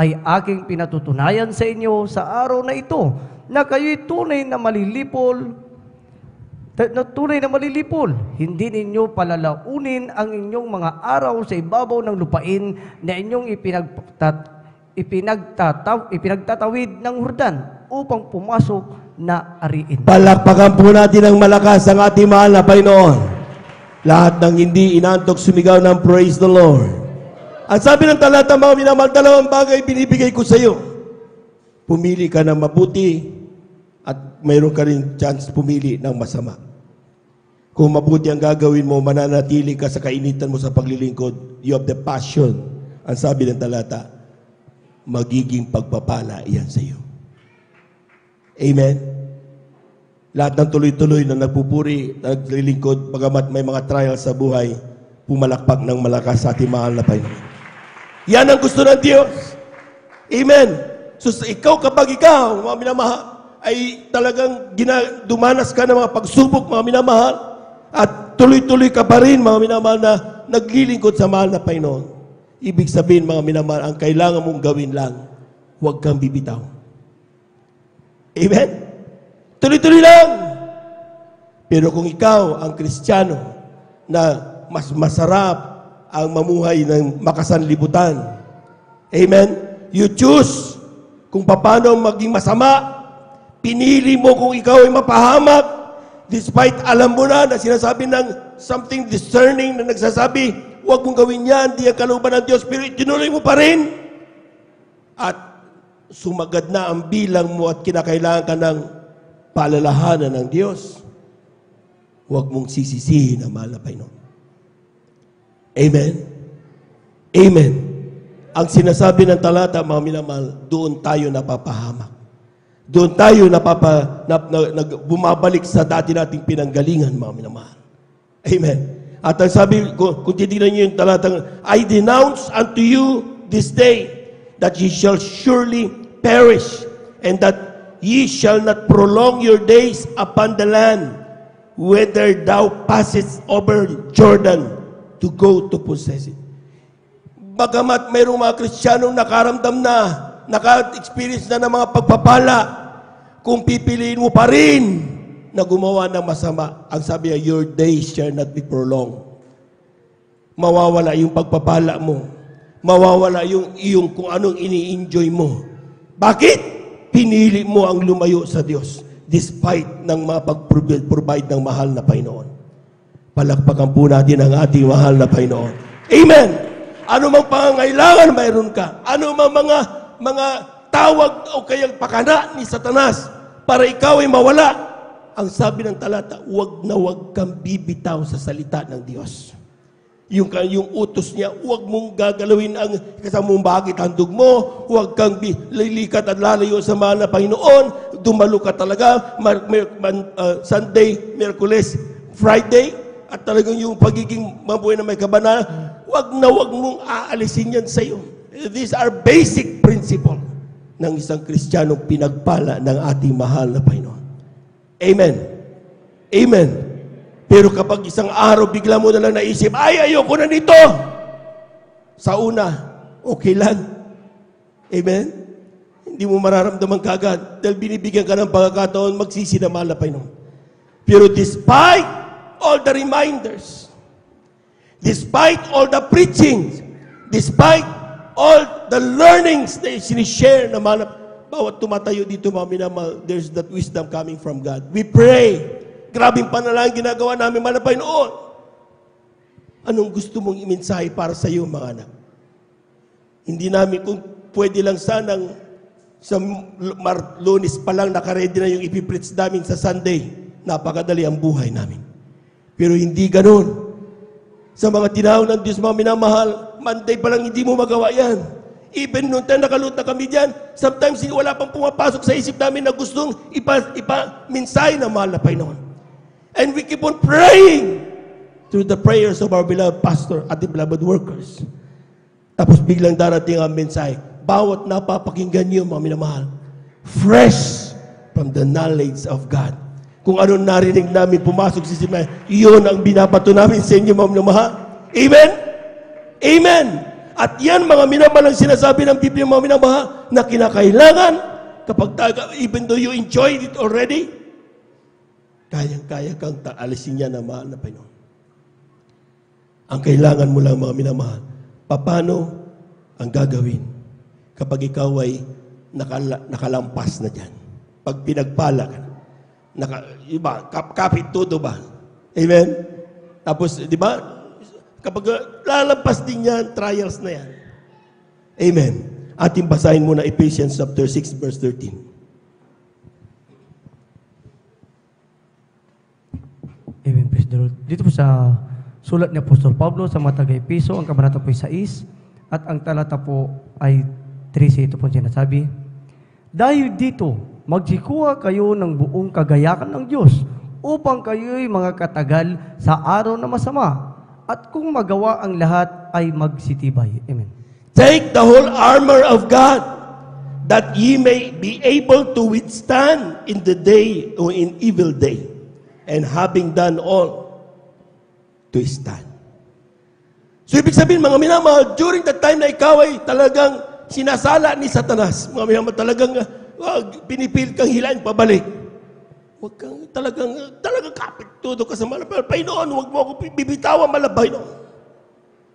ay aking pinatutunayan sa inyo sa araw na ito na kayo'y tunay na malilipol. Hindi ninyo palalaunin ang inyong mga araw sa ibabaw ng lupain na inyong ipinagtatawid ng Hordan upang pumasok na ariin. Palakpakan po natin ng malakas ang ating mahal na Panginoon. Lahat ng hindi inantok sumigaw ng praise the Lord. Ang sabi ng talata, mga minamahal, dalawang bagay binibigay ko sa iyo. Pumili ka ng mabuti at mayroon ka rin chance pumili ng masama. Kung mabuti ang gagawin mo, mananatili ka sa kainitan mo sa paglilingkod. You have the passion. Ang sabi ng talata, magiging pagpapala iyan sa iyo. Amen. Lahat ng tuloy-tuloy na nagpupuri, naglilingkod, bagamat may mga trials sa buhay, pumalakpak ng malakas sa ating mahal na Panginoon. Yan ang gusto ng Diyos. Amen. So kapag ikaw, mga minamahal, ay talagang dumanas ka ng mga pagsubok, mga minamahal, at tuloy-tuloy ka pa rin, mga minamahal, na naglilingkod sa mahal na Panginoon. Ibig sabihin, mga minamahal, ang kailangan mong gawin lang, huwag kang bibitaw. Amen? Tuloy-tuloy lang. Pero kung ikaw ang Kristiyano na mas masarap ang mamuhay ng makasanlibutan, amen? You choose kung paano maging masama. Pinili mo kung ikaw ay mapahamak, despite alam mo na sinasabi ng something discerning na nagsasabi, huwag mong gawin yan, di ang kalooban ng Diyos, pero itinuloy mo pa rin. At sumagad na ang bilang mo at kinakailangan ka ng paalalahanan ng Diyos, huwag mong sisisihin ang mahal na Panginoon. Amen? Amen. Ang sinasabi ng talata, mga minamahal, doon tayo napapahamak. Doon tayo bumabalik sa dati nating pinanggalingan, mga minamahal. Amen. At ang sabi, kung titignan niyo yung talatang, I denounce unto you this day that ye shall surely perish, and that ye shall not prolong your days upon the land, whether thou passest over Jordan to go to possess it. Bagamat mayroong mga Kristiyanong nakaramdam na, naka-experience na ng mga pagpapala, kung pipiliin mo pa rin na gumawa ng masama, ang sabi niya, your days shall not be prolonged. Mawawala yung pagpapala mo. Mawawala yung iyong kung anong ini-enjoy mo. Bakit? Pinili mo ang lumayo sa Diyos despite ng mga pag-provide ng mahal na Panginoon. Palakpakan po natin ang ating mahal na Panginoon. Amen! Ano mang pangangailangan mayroon ka. Ano mang mga tawag o kayang pakana ni Satanas para ikaw ay mawala. Ang sabi ng talata, huwag na huwag kang bibitaw sa salita ng Diyos. Yung utos niya, huwag mong gagalawin ang kasamang bakit handog mo, huwag kang lilikat at lalayo sa mahal na Panginoon, dumalo ka talaga, Sunday, Miyerkules, Friday, at talagang yung pagiging mabuhay na may kabana, huwag na huwag mong aalisin yan sa iyo. These are basic principles ng isang Kristiyanong pinagpala ng ating mahal na Panginoon. Amen. Amen. Pero kapag isang araw, bigla mo na lang naisip, ay, ayoko na nito. Sa una, okay lang. Amen? Hindi mo mararamdaman kagad dahil binibigyan ka ng pagkakataon magsisi na mahal na Panginoon. Pero despite all the reminders, despite all the preachings, despite all the learnings na sinishare na bawat tumatayo dito, mga minamahal, there's that wisdom coming from God. We pray. Grabing panalangin ginagawa namin, mga Panginoon. Anong gusto mong imensahe para sa iyo, mga anak? Hindi namin, kung pwede lang sanang sa Lunes pa lang nakaredy na yung ipipreach namin sa Sunday, napakadali ang buhay namin. Pero hindi ganun. Sa mga tinawag ng Diyos, mga minamahal, Monday pa lang hindi mo magawa yan. Even noon tayo nakalut na kami dyan, sometimes wala pang pumapasok sa isip namin na gustong ipa-mensahe na mahal na Panginoon. And we keep on praying through the prayers of our beloved pastor at the beloved workers. Tapos biglang darating ang mensahe. Bawat napapakinggan niyo, mga minamahal, fresh from the knowledge of God. Kung ano narinig namin pumasok sa isip namin, iyon ang binabato namin sa inyo, mga minamahal. Amen? Amen! At yan, mga minamahal, ang sinasabi ng Biblia, mga minamahal, na kinakailangan, kapag even though you enjoyed it already, kayang-kaya kang alisin niya na mahal na Panginoon. Ang kailangan mo lang, mga minamahal, paano ang gagawin kapag ikaw ay nakalampas na dyan? Pag pinagpala ka na, kapit todo ba? Amen? Tapos, di ba, kapag lalampas din yan, trials na yan. Amen. Ating basahin muna Ephesians chapter 6, verse 13. Amen, praise the Lord. Dito po sa sulat ni Apostol Pablo sa mga taga-Epeso, ang kabanata po ay 6, at ang talata po ay 13. Ito po sinasabi, dahil dito, magsikuha kayo ng buong kagayakan ng Diyos upang kayo'y mga katagal sa araw na masama. At kung magawa ang lahat ay magsitibay. Amen. Take the whole armor of God, that ye may be able to withstand in the day or in evil day, and having done all, to stand. So ibig sabihin, mga minamahal, during the time na ikaw ay talagang sinasala ni Satanas, mga minamahal, talagang pinipilit kang hilain pabalik. Huwag kang talagang kapit todo ka sa malabay. Panginoon, huwag mo ako bibitawan malabay.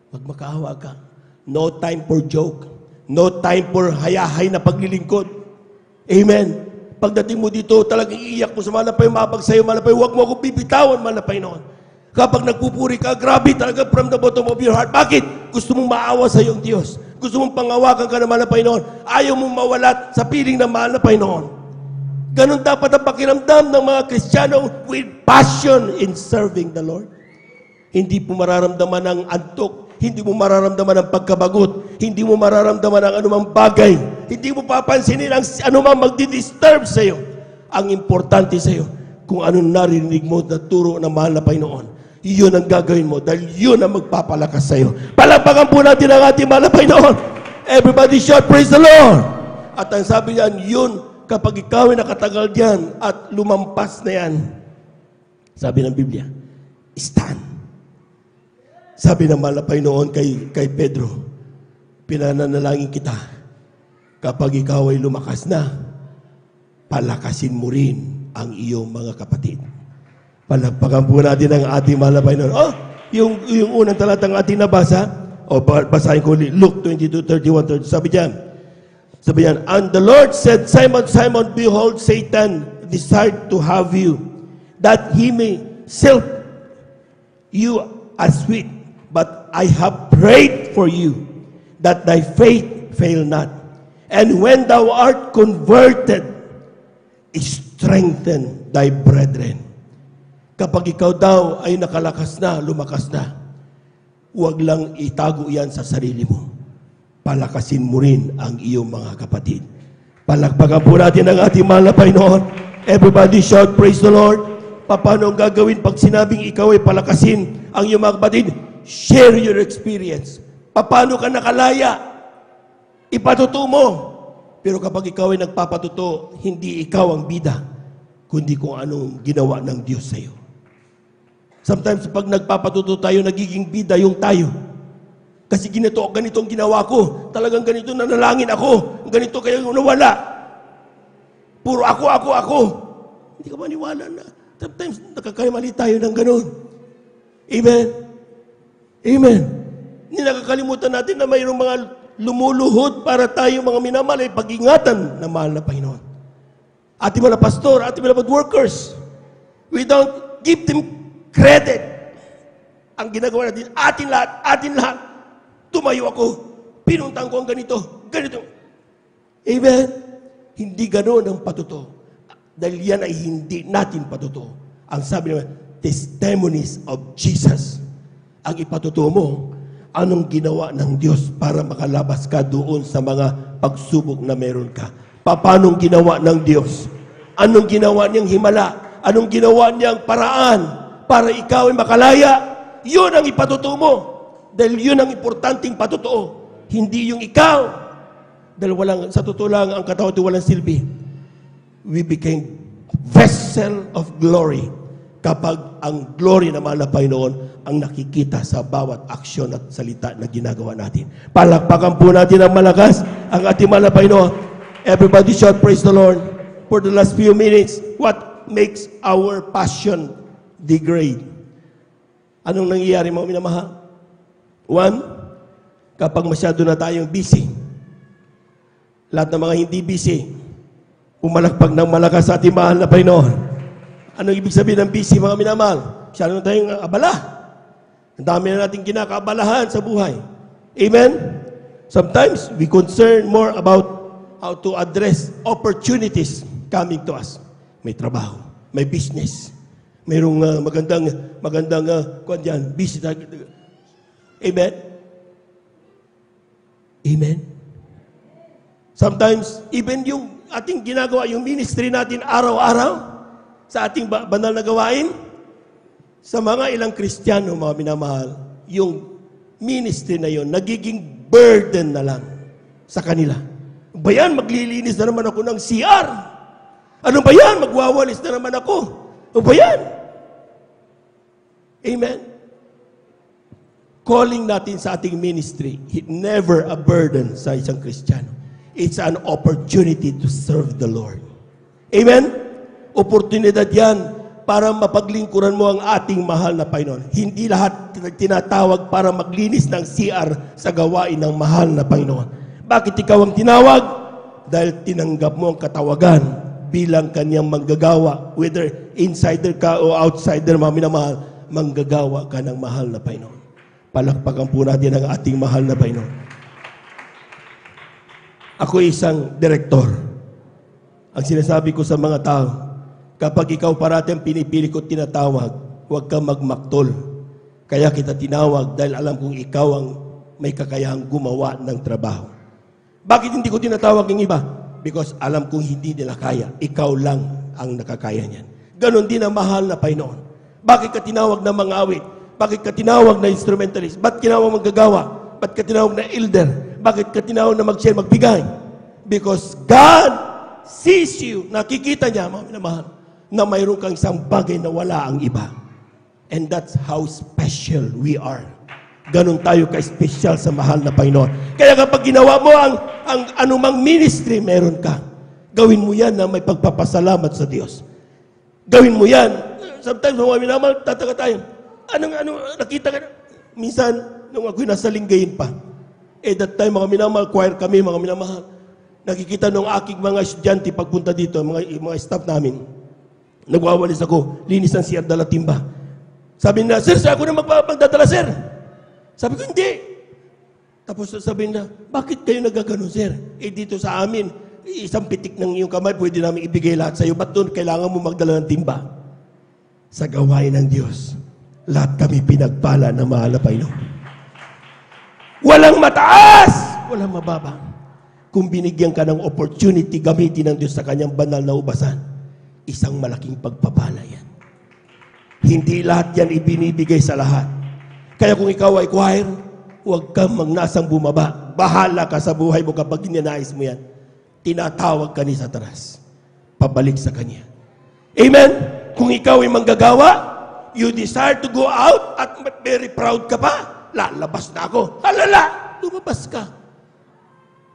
Huwag makaawa ka. No time for joke. No time for hayahay na paglilingkod. Amen. Pagdating mo dito, talagang iiyak mo sa malapay, mabag sa'yo malapay. Huwag mo ako bibitawan malapay noon. Kapag nagpupuri ka, grabe talaga from the bottom of your heart. Bakit? Gusto mong maawa sa iyong Diyos. Gusto mong pangawakan ka ng malapay noon. Ayaw mong mawalat sa piling ng malapay noon. Ganon dapat ang pakiramdam ng mga Kristiyano with passion in serving the Lord. Hindi mo mararamdaman ng antok, hindi mo mararamdaman ng pagkabagot, hindi mo mararamdaman ng anumang bagay, hindi mo papansinin ang anumang magdi-disturb sa iyo. Ang importante sa iyo, kung anong narinig mo na turo ng mahal na Panginoon, iyon ang gagawin mo dahil yun ang magpapalakas sa iyo. Palakpakan po natin ang ating mahal na Panginoon. Everybody shout, praise the Lord! At ang sabi niyan, yun, kapag ikaw ay nakatagal diyan at lumampas na yan, sabi ng Biblia, stand. Sabi ng mahal na Panginoon kay Pedro, pinananalangin kita, kapag ikaw ay lumakas na, palakasin mo rin ang iyong mga kapatid. Palagpakan po natin ang ating mahal na Panginoon. Yung unang talatang ating nabasa, basahin ko Luke 22:31. Sabi diyan, and the Lord said, Simon, Simon, behold, Satan desired to have you, that he may sift you as wheat. But I have prayed for you, that thy faith fail not. And when thou art converted, strengthen thy brethren. Kapag ikaw daw ay nakalakas na, lumakas na, huwag lang itago yan sa sarili mo. Palakasin mo rin ang iyong mga kapatid. Palakpakan po natin ang ating mahal na Panginoon. Everybody shout, praise the Lord. Paano ang gagawin pag sinabing ikaw ay palakasin ang iyong mga kapatid? Share your experience. Paano ka nakalaya? Ipatuto mo. Pero kapag ikaw ay nagpapatuto, hindi ikaw ang bida, kundi kung anong ginawa ng Diyos sa iyo. Sometimes pag nagpapatuto tayo, nagiging bida yung tayo. Kasi ganito ang ginawa ko. Talagang ganito nanalangin ako. Ganito kaya yung nawala. Puro ako. Hindi ka maniwala na Sometimes nakakamali tayo ng ganun. Amen? Amen. Hindi nakakalimutan natin na mayroong mga lumuluhod para tayo mga minamahal ay pag-ingatan na mahal na Panginoon. Ating mga pastor, ating mga workers, we don't give them credit. Ang ginagawa natin, atin lahat, tumayo ako, pinuntang ko ang ganito. Amen? Hindi ganoon ang patuto. Dahil yan ay hindi natin patuto. Ang sabi naman, testimonies of Jesus. Ang ipatuto mo, anong ginawa ng Diyos para makalabas ka doon sa mga pagsubok na meron ka. Paanong ginawa ng Diyos? Anong ginawa niyang himala? Anong ginawa niyang paraan para ikaw ay makalaya? Yun ang ipatuto mo. Dahil yun ang importanteng patutuo. Hindi yung ikaw. Dahil sa totoo lang, ang katawan walang silbi. We became vessel of glory kapag ang glory na mahal na Panginoon ang nakikita sa bawat aksyon at salita na ginagawa natin. Palakpakan po natin ang malakas ang ating mahal na Panginoon. Everybody shout, praise the Lord. For the last few minutes, what makes our passion degrade? Anong nangyayari mga minamahal? One, kapag masyado na tayong busy, lahat ng mga hindi busy, pumalakpak ng malakas sa ating mahal na Panginoon. Anong ibig sabihin ng busy, mga minamahal? Masyado na tayong abala. Ang dami na natin kinakaabalahan sa buhay. Amen? Sometimes, we concern more about how to address opportunities coming to us. May trabaho, may business, mayroong magandang kuwan dyan, busy tayo. Amen? Amen? Sometimes, even yung ating ginagawa, yung ministry natin araw-araw, sa ating banal na gawain, sa mga ilang Kristiyano, mga minamahal, yung ministry na yon nagiging burden na lang sa kanila. Ano ba yan? Maglilinis na naman ako ng CR. Ano ba yan? Magwawalis na naman ako. Ano ba yan? Amen? Calling natin sa ating ministry, never a burden sa isang Kristiyano. It's an opportunity to serve the Lord. Amen? Oportunidad yan para mapaglingkuran mo ang ating mahal na Panginoon. Hindi lahat tinatawag para maglinis ng CR sa gawain ng mahal na Panginoon. Bakit ikaw ang tinawag? Dahil tinanggap mo ang katawagan bilang kanyang manggagawa. Whether insider ka o outsider, mga minamahal, manggagawa ka ng mahal na Panginoon. Palakpakan po natin ang ating mahal na Panginoon. Ako isang direktor. Ang sinasabi ko sa mga tao, kapag ikaw parati ang pinipili ko tinatawag, huwag kang magmaktol. Kaya kita tinawag dahil alam kong ikaw ang may kakayahang gumawa ng trabaho. Bakit hindi ko tinatawag ng iba? Because alam kong hindi nila kaya. Ikaw lang ang nakakaya niyan. Ganon din ang mahal na Panginoon. Bakit ka tinawag na mga awit? Bakit ka tinawag na instrumentalist? Bakit tinawag manggagawa? Bakit ka tinawag na elder? Bakit ka tinawag na mag-share, magbigay? Because God sees you. Nakikita niya, mga minamahal, na mayroon kang isang bagay na wala ang iba. And that's how special we are. Ganon tayo ka-special sa mahal na Panginoon. Kaya kapag ginawa mo ang anumang ministry, meron ka. Gawin mo yan na may pagpapasalamat sa Diyos. Gawin mo yan. Sometimes, mga minamahal, tataka tayo. Nakita ka na? Minsan, nung ako'y nasa Lingayen pa, that time, mga minamahal, choir kami, mga minamahal, nakikita nung aking mga estudyante pagpunta dito, mga staff namin, nagwawalis ako, linis ng CR dala timba. Sabi na, sir, ako na magdadala, sir. Sabi ko, hindi. Tapos sabi na, bakit kayo nagagano, sir? Dito sa amin, isang pitik ng iyong kamay, pwede namin ibigay lahat sa iyo. Ba't doon kailangan mo magdala ng timba? Sa gawain ng Diyos, lahat kami pinagpala ng mahal na Panginoon. Walang mataas, walang mababa. Kung binigyan ka ng opportunity, gamitin ng Diyos sa kanyang banal na ubasan, isang malaking pagpapala yan. Hindi lahat yan ibinibigay sa lahat. Kaya kung ikaw ay choir, huwag kang magnasang bumaba. Bahala ka sa buhay mo kapag ninanais mo yan. Tinatawag ka ni Satanas. Pabalik sa kanya. Amen? Kung ikaw ay manggagawa, you desire to go out at very proud ka pa, lalabas na ako. Halala! Lumabas ka.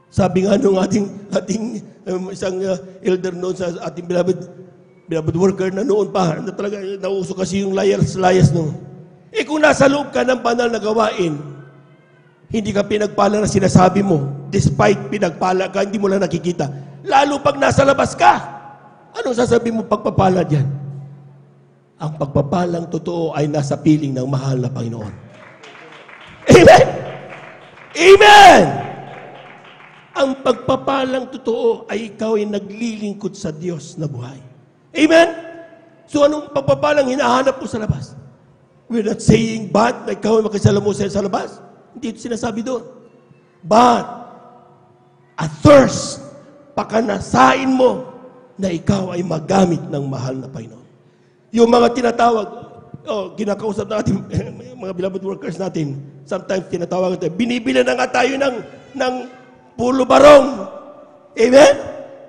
Sabi nga nung ating isang elder noon sa ating beloved, Beloved worker na noon pa, na talaga, nauso kasi yung layas no. Kung nasa loob ka ng banal na gawain, hindi ka pinagpala na sinasabi mo, despite pinagpala ka, hindi mo lang nakikita. Lalo pag nasa labas ka, anong sasabihin mo pagpapala dyan? Ang pagpapalang totoo ay nasa piling ng mahal na Panginoon. Amen! Amen! Ang pagpapalang totoo ay ikaw ay naglilingkod sa Diyos na buhay. Amen? So anong pagpapalang hinahanap mo sa labas? We're not saying bad na ikaw ay makisalamusa sa labas. Hindi ito sinasabi doon. But, a thirst, pakanasain mo na ikaw ay magamit ng mahal na Panginoon. Yung mga tinatawag, kinakausap natin, mga beloved workers natin, sometimes tinatawag natin, binibili na nga tayo ng pulo barong. Amen?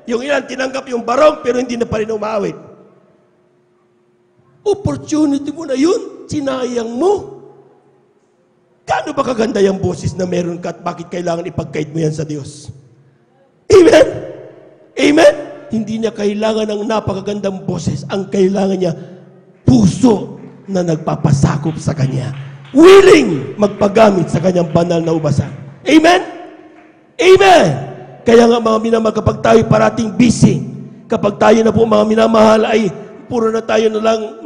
Yung ilan, tinanggap yung barong, pero hindi na pa rin umaawit. Opportunity mo na yun, sinayang mo. Gaano ba kaganda yung boses na meron ka at bakit kailangan ipagkait mo yan sa Diyos? Amen? Amen? Hindi niya kailangan ng napakagandang boses. Ang kailangan niya, puso na nagpapasakop sa Kanya. Willing magpagamit sa Kanyang banal na ubasan. Amen? Amen! Kaya nga mga minamahal, kapag tayo parating busy, kapag tayo na po mga minamahal ay puro na tayo na lang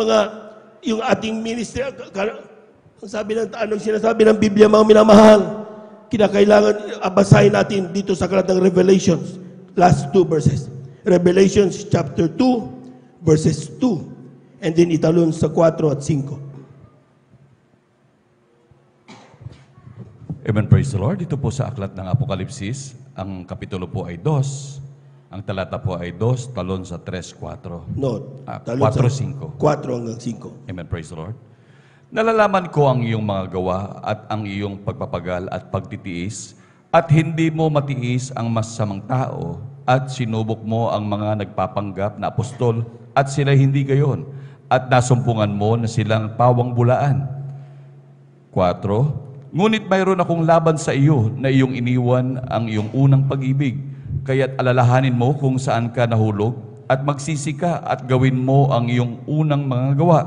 yung ating ministry, anong sinasabi ng Biblia mga minamahal, kinakailangan basahin natin dito sa aklat ng Revelations, last 2 verses. Revelations chapter 2, verses 2, and then italon sa 4 at 5. Amen, praise the Lord. Dito po sa aklat ng Apokalipsis, ang kapitulo po ay 2, ang talata po ay 2, talon sa 3-4. No, 4-5. 4 hanggang 5. Amen, praise the Lord. Nalalaman ko ang iyong mga gawa at ang iyong pagpapagal at pagtitiis at hindi mo matiis ang masasamang tao at sinubok mo ang mga nagpapanggap na apostol at sila hindi gayon at nasumpungan mo na silang pawang bulaan. 4. Ngunit mayroon akong laban sa iyo na iyong iniwan ang iyong unang pag-ibig, kaya't alalahanin mo kung saan ka nahulog at magsisi ka at gawin mo ang iyong unang mga gawa.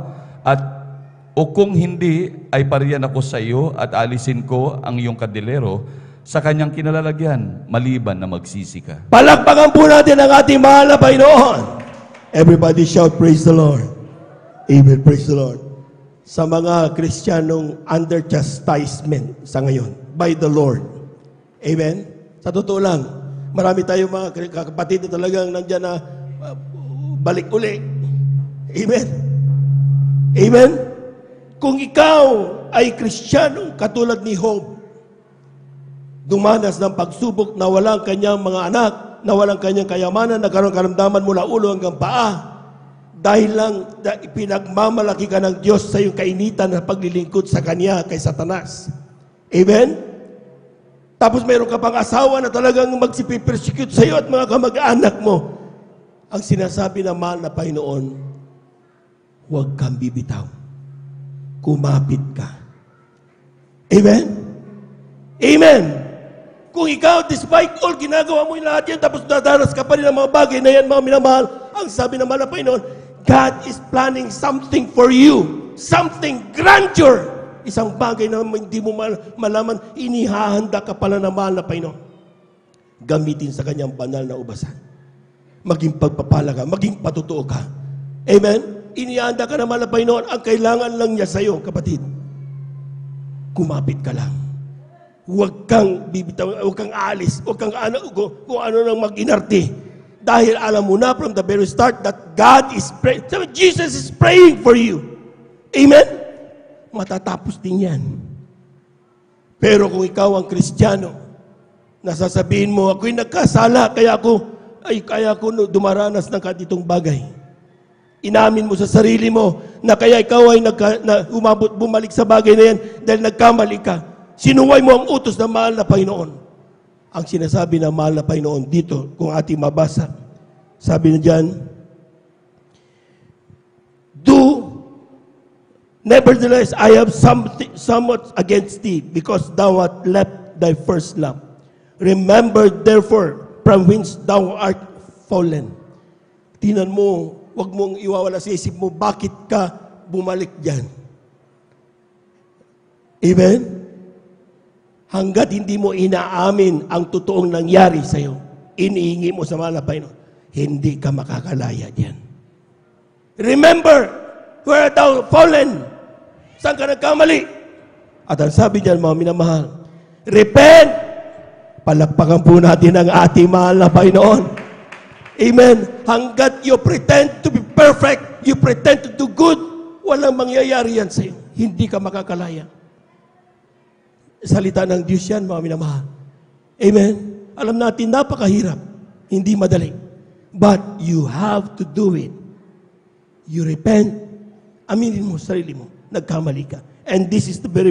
O kung hindi, ay pariyan ako sa iyo at alisin ko ang iyong kandilero sa kanyang kinalalagyan, maliban na magsisi ka. Palakpakan po natin ang ating mahal na Panginoon. Everybody shout, praise the Lord. Amen, praise the Lord. Sa mga Kristiyanong under chastisement sa ngayon, by the Lord. Amen? Sa totoo lang, marami tayong mga kapatid na talagang nandyan na balik uli. Amen? Amen? Kung ikaw ay Kristiyanong katulad ni Job, dumanas ng pagsubok na walang kanyang mga anak, na walang kanyang kayamanan, nagkaroon karamdaman mula ulo hanggang paa, dahil lang pinagmamalaki ka ng Diyos sa iyong kainitan na paglilingkod sa Kanya kay Satanas. Amen? Tapos mayroon ka pang asawa na talagang magsipipersecute sa iyo at mga kamag-anak mo. Ang sinasabi ng mahal na Panginoon, huwag kang bibitaw. Kumapit ka. Amen? Amen! Kung ikaw, despite all, ginagawa mo yung lahat yan, tapos dadanas ka pa rin ng mga bagay na yan, mga minamahal, ang sabi ng mahal na Panginoon, God is planning something for you. Something grandeur. Isang bagay na hindi mo malaman, inihahanda ka pala ng mahal na Panginoon. Gamitin sa kanyang banal na ubasan. Maging pagpapala ka, maging patutuo ka. Amen? Inihahanda ka ng mahal na Panginoon. Ang kailangan lang niya sa iyo, kapatid. Kumapit ka lang. Huwag kang bibitaw, huwag kang aalis, huwag kang kung ano nang mag-inarte. Dahil alam mo na from the very start that God is praying. Jesus is praying for you. Amen? Matatapos din yan. Pero kung ikaw ang Kristiyano, nasasabihin mo, ako'y nagkasala, kaya ako dumaranas ng ganitong bagay. Inamin mo sa sarili mo na kaya ikaw ay bumalik sa bagay na yan dahil nagkamali ka. Sinuway mo ang utos ng mahal na Panginoon. Ang sinasabi ng mahal na Panginoon dito, kung ating mabasa, sabi na dyan, nevertheless, I have somewhat against thee, because thou hast left thy first love. Remember, therefore, from whence thou art fallen. Tingnan mo, huwag mong iwawala sa isip mo, bakit ka bumalik dyan? Amen? Hanggat hindi mo inaamin ang totoong nangyari sa'yo, inihingi mo sa mahal na Panginoon, hindi ka makakalaya dyan. Remember, where thou fallen? Saan ka nagkamali? At ang sabi diyan, mga minamahal, repent! Palakpakan po natin ang ating mahal na Panginoon. Amen. Hanggat you pretend to be perfect, you pretend to do good, walang mangyayari yan sa'yo. Hindi ka makakalaya. Salita ng Diyos yan, mga minamahal. Amen. Alam natin, napakahirap. Hindi madali. But you have to do it. You repent. Aminin mo sarili mo. Nagkamali ka. And this is the very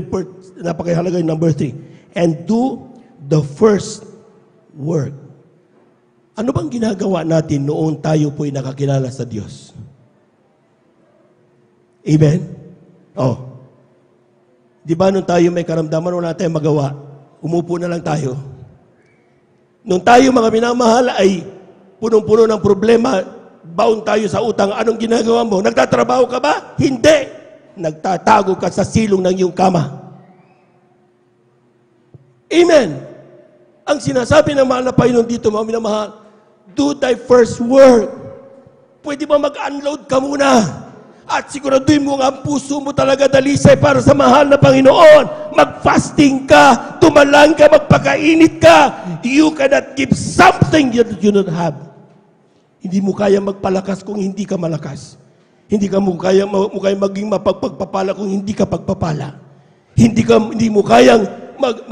napakahalaga yung number 3. And do the first work. Ano bang ginagawa natin noon tayo po'y nakakilala sa Diyos? Amen? Oh. Di ba nung tayo may karamdaman, wala tayong magawa, umupo na lang tayo. Nung tayo mga minamahal ay punong-puno ng problema, baon tayo sa utang, anong ginagawa mo? Nagtatrabaho ka ba? Hindi! Nagtatago ka sa silong ng iyong kama. Amen! Ang sinasabi ng mahal na Panginoon dito, mga minamahal, do thy first work. Pwede ba mag-unload ka muna? At siguraduhin mo nga ang puso mo talaga dalisay para sa mahal na Panginoon. Mag-fasting ka, tumalang ka, magpakainit ka. You cannot give something that you don't have. Hindi mo kaya magpalakas kung hindi ka malakas. Hindi mo kaya maging mapagpapala kung hindi ka pagpapala. Hindi mo kayang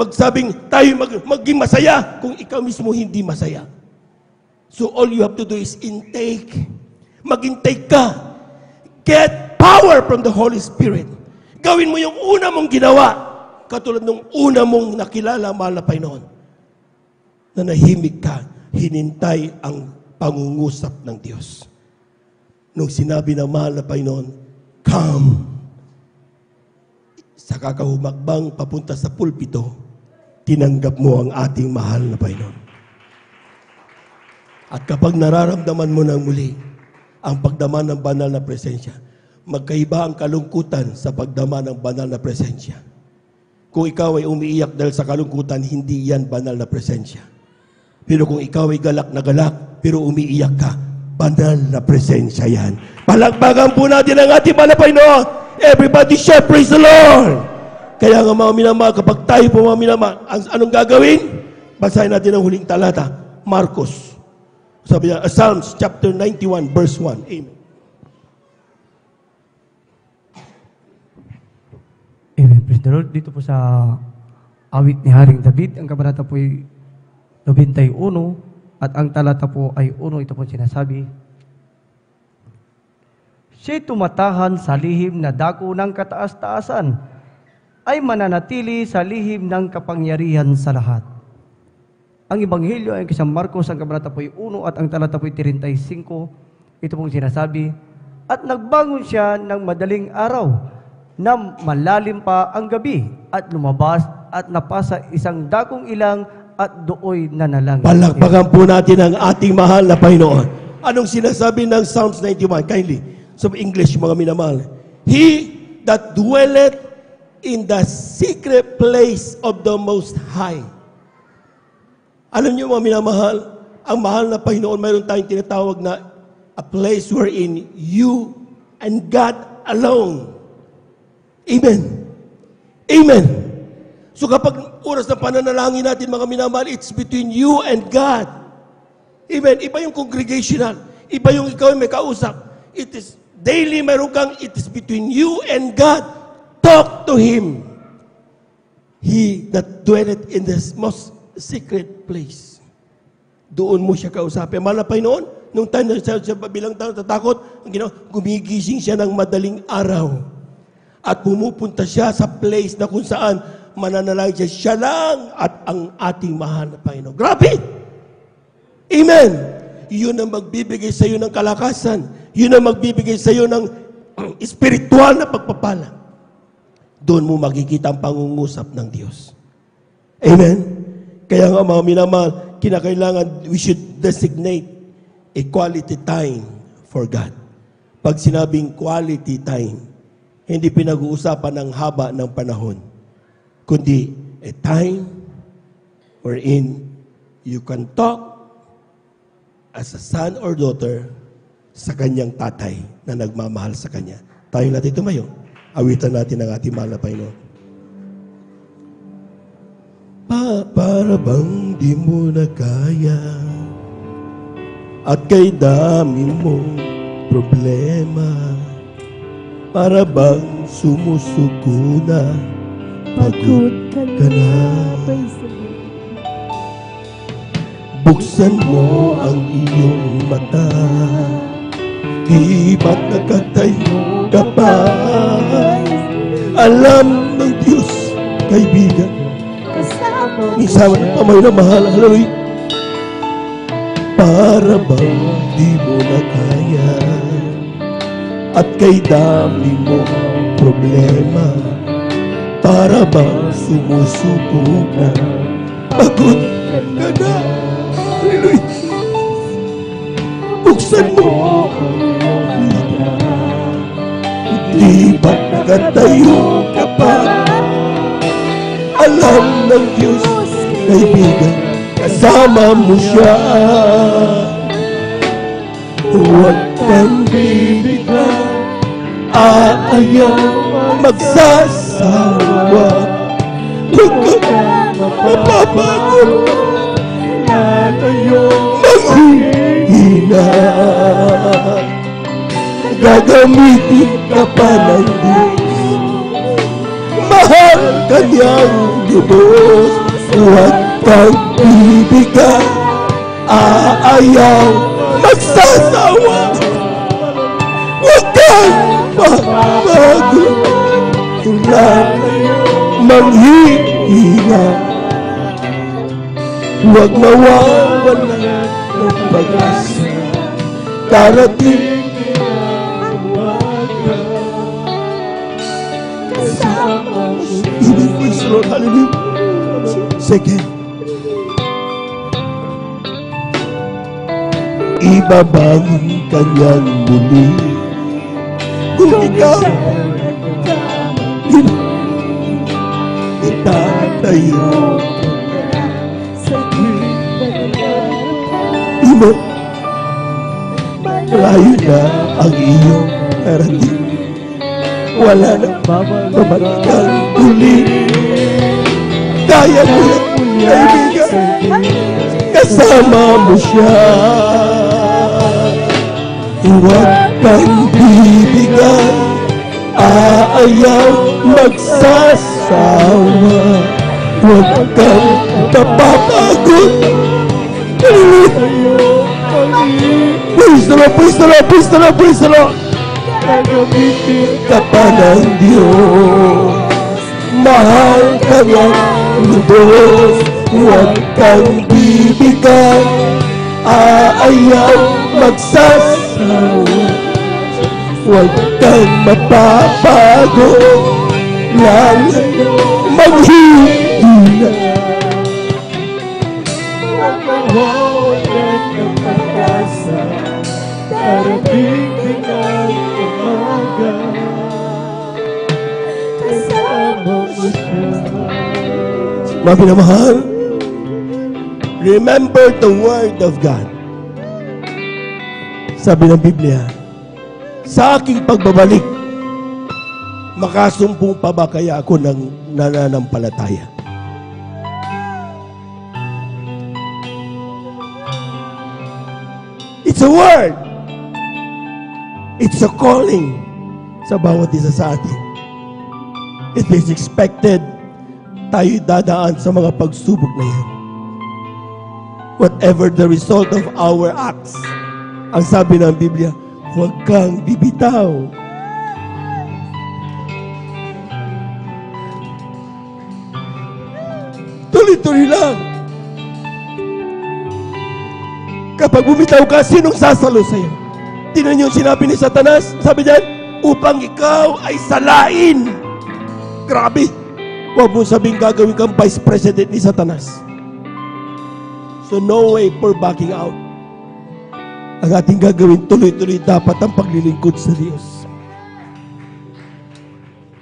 magsabing tayo maging masaya kung ikaw mismo hindi masaya. So all you have to do is intake. Mag-intake ka. Get power from the Holy Spirit. Gawin mo yung una mong ginawa, katulad nung una mong nakilala, mahal na Panginoon. Nanahimik ka, hinintay ang pangungusap ng Diyos. Nung sinabi ng mahal na Panginoon, come. Sa kakahumakbang papunta sa pulpito, tinanggap mo ang ating mahal na Panginoon. At kapag nararamdaman mo ng muli, ang pagdama ng banal na presensya, magkaiba ang kalungkutan sa pagdama ng banal na presensya. Kung ikaw ay umiiyak dahil sa kalungkutan, hindi yan banal na presensya. Pero kung ikaw ay galak na galak, pero umiiyak ka, banal na presensya yan. Palakpakan po natin ang ating mahal na Panginoon. Everybody shout, praise the Lord! Kaya nga mga minamahal, kapag tayo po mga minamahal, anong gagawin? Basahin natin ang huling talata, Marcos. Sabi niya, Psalms chapter 91 verse 1. Amen. Amen. Praise the Lord. Dito po sa awit ni Haring David, ang kabanata po ay 91 at ang talata po ay 1. Ito po sinasabi, siya'y tumatahan sa lihim na dako ng kataas-taasan, ay mananatili sa lihim ng kapangyarihan sa lahat. Ang Ebanghelyo ay kay San Marcos, ang kabanata po ay 1 at ang talata po ay 35. Ito pong sinasabi, at nagbangon siya ng madaling araw na malalim pa ang gabi at lumabas at napasa isang dakong ilang at dooy nanalangin. Palakpakan po natin ang ating mahal na Panginoon. Anong sinasabi ng Psalms 91? Kindly, sa English, mga minamahal. He that dwelleth in the secret place of the Most High. Alam niyo mga minamahal, ang mahal na Panginoon, mayroon tayong tinatawag na a place wherein you and God alone. Amen. Amen. So kapag oras na pananalangin natin mga minamahal, it's between you and God. Amen. Iba yung congregational. Iba yung ikaw may kausap. It is daily mayroon kang, it is between you and God. Talk to Him. He that dwelleth in the most secret place. Doon mo siya kausapin. Mahal na Panginoon, nung time na siya bilang tao tatakot, gumigising siya ng madaling araw. At pumupunta siya sa place na kung saan mananalangin siya. Siya lang at ang ating mahal na Panginoon. Grabe! Amen! Yun ang magbibigay sa iyo ng kalakasan. Yun ang magbibigay sa iyo ng espiritual na pagpapala. Doon mo makikita ang pangungusap ng Diyos. Amen? Kaya nga mga minamahal, kinakailangan we should designate a quality time for God. Pag sinabing quality time, hindi pinag-uusapan ng haba ng panahon, kundi a time wherein you can talk as a son or daughter sa kanyang tatay na nagmamahal sa kanya. Tayo natin tumayo. Awitan natin ang ating mahal na Panginoon. Para bang di mo na kaya at kay dami mong problema, para bang sumusuko na, pagod ka na. Buksan mo ang iyong mata, di ba't nakatayo ka pa? Alam ng Diyos, kaibigan, isama ng pamay na mahal, hallelujah. Para bang di mo na kaya at kay dami mong problema, para bang sumusuko na, pagod ka na. Hallelujah. Buksan mo ang iyong mata, di ba't nakatayo ka pa? Alam ng Diyos, kaibigan, kasama mo siya. Huwag kang bibigyan, aayaw, magsasawa. Huwag kang mapapagod, maghihina. Gagamitin ka pa ng Diyos, mahal ka niyang Diyos. Huwag kang bibigyan, aayaw, magsasawa. Huwag kang mapapagod, manghihina. Huwag mawawala ng pag-asa, darating ang umaga. Kasama mo siya. Hallelujah. Second, ibabangon kanyang muli. Kung ikaw itatayo, ino, layo na ang iyong karating. Wala na babalikan muli. Kaya mo yan, kaibigan, kasama mo siya. Huwag kang bibigyan, aayaw, magsasawa. Huwag kang mapapagod. Praise the Lord, praise the Lord, praise the Lord, praise the Lord. Gagamitin ka pa ng Diyos, mahal ka ng Diyos. Huwag kang bibigyan, aayaw, magsasawa. Huwag kang mapapagod, lalo maghihina. Mawawalan ng pag-asa, darating ang umaga. Kasama mo siya. Mga pinamahal, remember the Word of God. Sabi ng Biblia, sa aking pagbabalik, makasumpong pa ba kaya ako ng nananampalataya? It's a word. It's a calling sa bawat isa sa atin. It is expected tayo dadaan sa mga pagsubok na yan. Whatever the result of our acts, ang sabi ng Biblia, huwag kang bibitaw. Tuloy-tuloy lang. Kapag bumitaw ka, sinong sasalo sa'yo? Tingnan niyo yung sinabi ni Satanas, sabi diyan, upang ikaw ay salain. Grabe. Huwag mo sabing gagawin kang vice president ni Satanas. So no way for backing out. Ang ating gagawin, tuloy-tuloy dapat ang paglilingkod sa Diyos.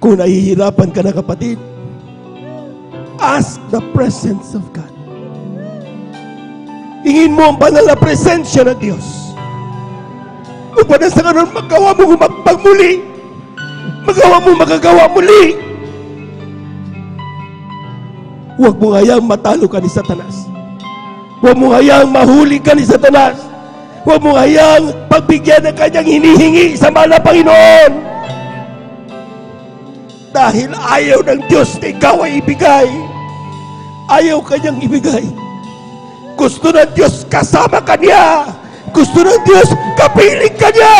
Kung nahihirapan ka na kapatid, ask the presence of God. Hingin mo ang banal na presensya ng Diyos. Upang na sa kanon, magawa mo humakbang muli. Magawa mo magagawa muli. Huwag mo hayang matalo ka ni Satanas. Huwag mo hayang mahuli ka ni Satanas. Huwag mo hayang pagbigyan ng kanyang hinihingi sa mahal na Panginoon. Dahil ayaw ng Diyos na ikaw ay ibigay. Ayaw kanyang ibigay. Gusto ng Diyos kasama ka niya. Gusto ng Diyos kapiling ka niya.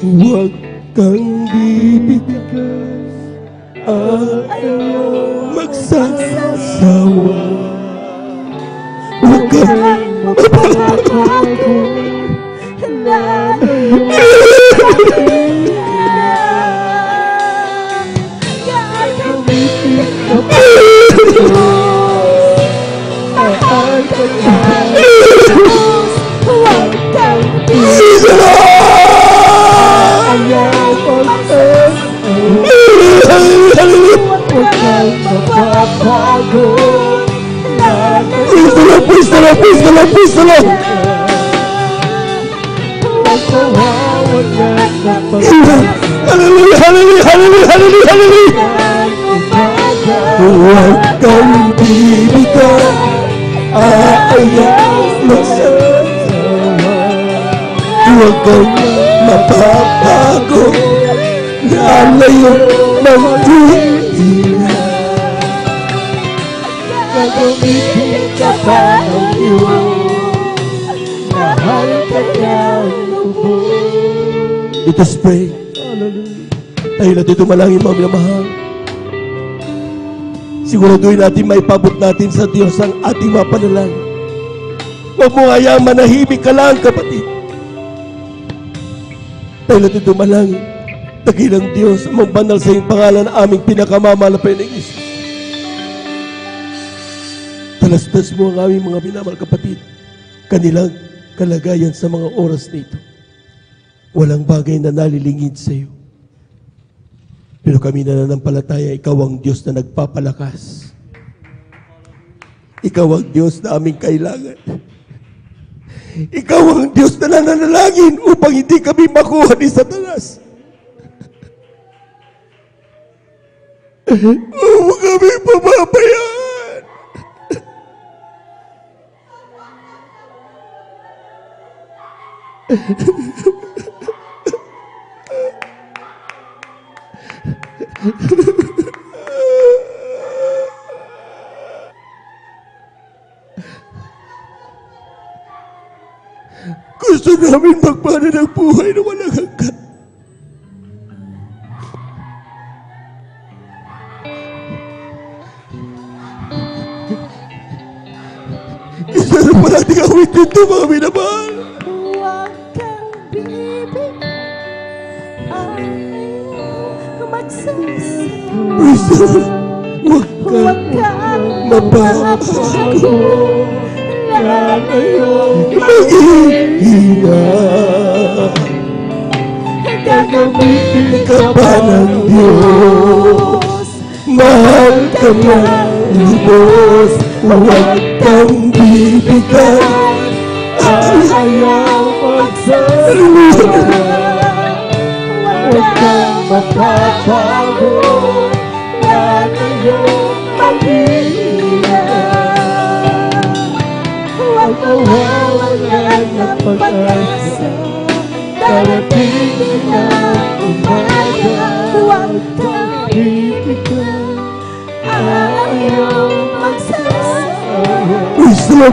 Huwag kang bibigyan. Ayaw magsasawa. Huwag kang mapapagod. Please the Lord. Hallelujah, hallelujah, hallelujah, hallelujah, hallelujah. Huwag kang bibigyan, ayaw magsasawa. Huwag kang mapapago, lalayo ng hihina. Gagamitin ka pa ng Diyos, mahal ka niyang lubos. Let us pray. Tayo na dito malangin, mga minamahal. Siguraduhin natin maipabot natin sa Diyos ang ating mga panalangin. Huwag mo hayang manahimik ka lang, kapatid. Tayo na dito malangin. Dakilang Diyos, amang banal sa iyong pangalan, aming pinakamamalapan ng Isus. Talastas mo ang aming mga minamahal kapatid, kanilang kalagayan sa mga oras nito. Walang bagay na nalilingid sa iyo. Pero kami nananampalataya, ikaw ang Diyos na nagpapalakas. Ikaw ang Diyos na aming kailangan. Ikaw ang Diyos na nananalangin upang hindi kami makuha ni Satanas. Huwag kami pababayaan. Gusto namin magpana ng buhay na walang hanggan. Isa na pa natin awit dito, mga minamahal. Huwag kang bibig, ayaw magsasawa. Huwag kang mapapago, lalayo maghihina. Gagamitin ka pa ng Diyos, mahal ka ng lubos. Huwag kang bibigyan, ayaw magsasawa. Huwag kang mapapago, lalayo maghihina. Huwag mawawalan ng pag-asa, darating ang umaga. Huwag kang Bibigyan, ayaw magsasawa.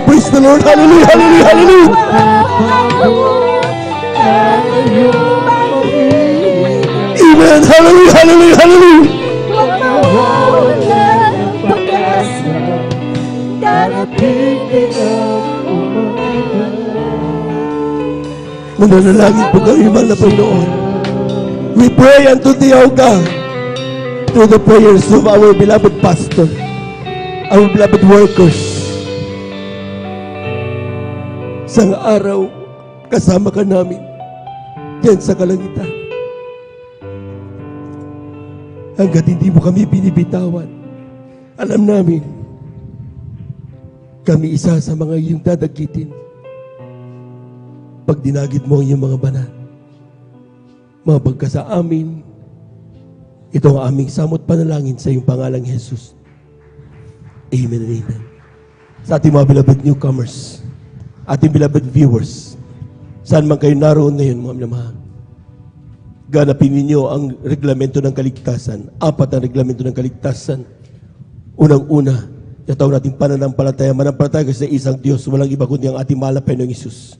Praise the Lord, hallelujah, hallelujah, hallelujah. Amen, hallelujah, hallelujah, hallelujah. Huwag mawawalan ng pag-asa, darating ang umaga. Mananalangin po kami, mahal na Panginoon. We pray unto Thee, O God, through the prayers of our beloved pastor. our beloved workers. Isang araw, kasama ka namin diyan sa kalangitan. Hanggat hindi mo kami binibitawan, alam namin, kami isa sa mga iyong dadagitin. Pag dinagit mo ang iyong mga banal, mga pagkasa amin, ito ang aming samot panalangin sa iyong pangalang Jesus. Amen and amen. Sa ating mga beloved newcomers, ating beloved viewers, saan man kayo naroon ngayon, mga minamahal, ganapin ninyo ang reglamento ng kaligtasan. 4 ang reglamento ng kaligtasan. Unang-una, yataw nating pananampalataya, manampalataya sa isang Diyos, walang iba kundi ang ating mahal na Panginoong Hesus.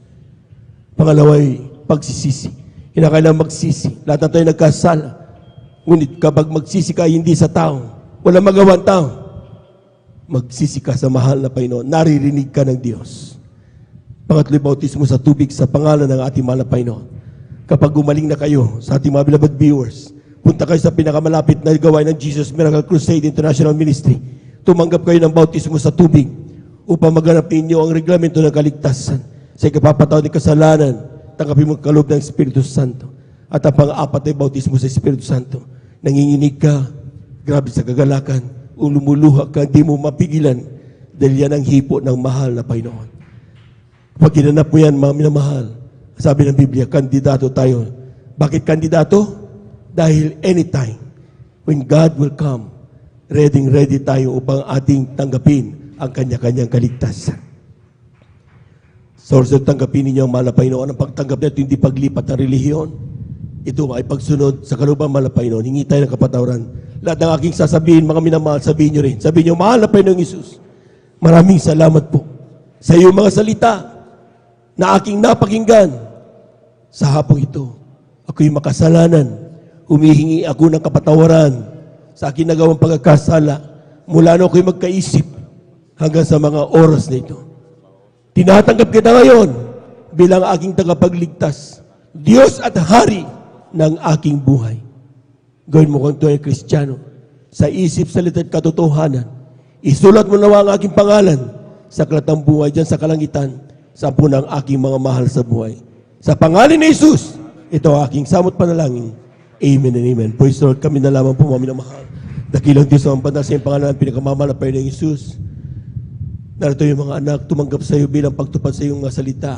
Pangalawa ay pagsisisi. Kinakailangan magsisi. Lahat na tayo nagkasala. Ngunit kapag magsisi ka, hindi sa tao, walang magawang tao, magsisi ka sa mahal na Panginoon, naririnig ka ng Diyos. Pangatlo, bautismo sa tubig sa pangalan ng ating mahal na Panginoon. Kapag gumaling na kayo sa ating mga beloved viewers, punta kayo sa pinakamalapit na gawain ng Jesus Miracle Crusade International Ministry. Tumanggap kayo ng bautismo sa tubig upang maganap ninyo ang reglamento ng kaligtasan. Sa ikapapatawad ng kasalanan, tanggapin mo ang kaloob ng Espiritu Santo. At ang pang-apat ay bautismo sa Espiritu Santo. Nanginginig ka, grabe sa kagalakan, lumuluha ka, hindi mo mapigilan dahil yan ang hipo ng mahal na Panginoon. Pag ginanap mo yan, mga minamahal, sabi ng Biblia, kandidato tayo. Bakit kandidato? Dahil anytime, when God will come, ready tayo upang ating tanggapin ang kanya-kanyang kaligtasan. Source, tanggapin ninyo ang mahal na Panginoon. Ang pagtanggap nito, hindi paglipat ng relihiyon. Ito ay pagsunod sa kalooban mahal na Panginoon. Hingi tayo ng kapatawaran. Lahat ng aking sasabihin, mga minamahal, sabihin nyo rin. Sabihin nyo, mahal na Panginoong Hesus, maraming salamat po sa iyong mga salita na aking napakinggan. Sa hapong ito, ako'y makasalanan. Humihingi ako ng kapatawaran sa aking nagawang pagkakasala mula na ako'y magkaisip hanggang sa mga oras na ito. Tinatanggap kita ngayon bilang aking tagapagligtas, Diyos at Hari ng aking buhay. Gawin mo kang ito ay Kristiyano. Sa isip, salita at katotohanan, isulat mo nawa ang aking pangalan sa aklat ng buhay dyan sa kalangitan, sa punang aking mga mahal sa buhay. Sa pangalan ni Jesus, ito ang aking samot panalangin. Amen and amen. Praise the Lord. Kami na lamang po, mga minamahal. Dakilang Diyos ang banal sa iyong pangalan, pinakamamahal na Panginoong Jesus. Narito yung mga anak, tumanggap sa iyo bilang pagtupad sa iyong mga salita.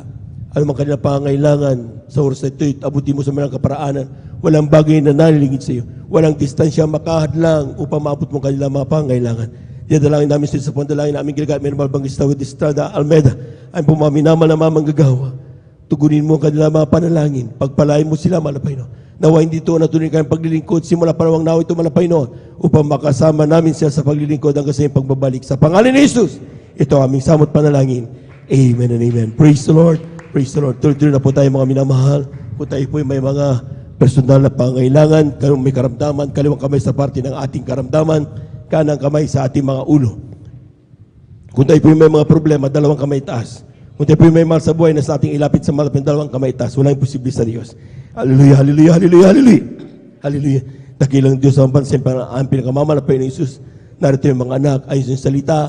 Ano man kanilang pangangailangan sa oras na ito, abutin mo sa mga kaparaanan. Walang bagay na nalilingid sa iyo. Walang distansya makahadlang upang maabot mo kanilang mga pangangailangan. Dinadalangin namin sa pandalangin namin ginagamit Mermal Bangista with Estrada Almeida. Ay pumaminamal na mamanggagawa. Tugunin mo ang kanilang mga panalangin. Pagpalain mo sila, mahal na Panginoon. Nawa hindi ito natuloy kayong paglilingkod. Simula parawang nawa ito, mahal na Panginoon, upang makasama namin sila sa paglilingkod hanggang sa iyong pagbabalik. Sa pangalan ni Jesus, ito aming samot panalangin. Amen and amen. Praise the Lord. Praise the Lord. Tuloy-tuloy na po tayo, mga minamahal. Kung tayo po may mga personal na pangailangan, kung may karamdaman, kaliwang kamay sa parte ng ating karamdaman, kanang kamay sa ating mga ulo. Kung tayo po may mga problema, dalawang kamay taas. Kung tayo po may mahal sa buhay na sa ating ilapit sa malapit, dalawang kamay taas. Walang imposible sa Diyos. Hallelujah, hallelujah, hallelujah, hallelujah. Hallelujah. Dakilang Diyos ang pansin, ang pinakamamahal na Panginoon Hesus. Narito yung mga anak, ayon sa salita.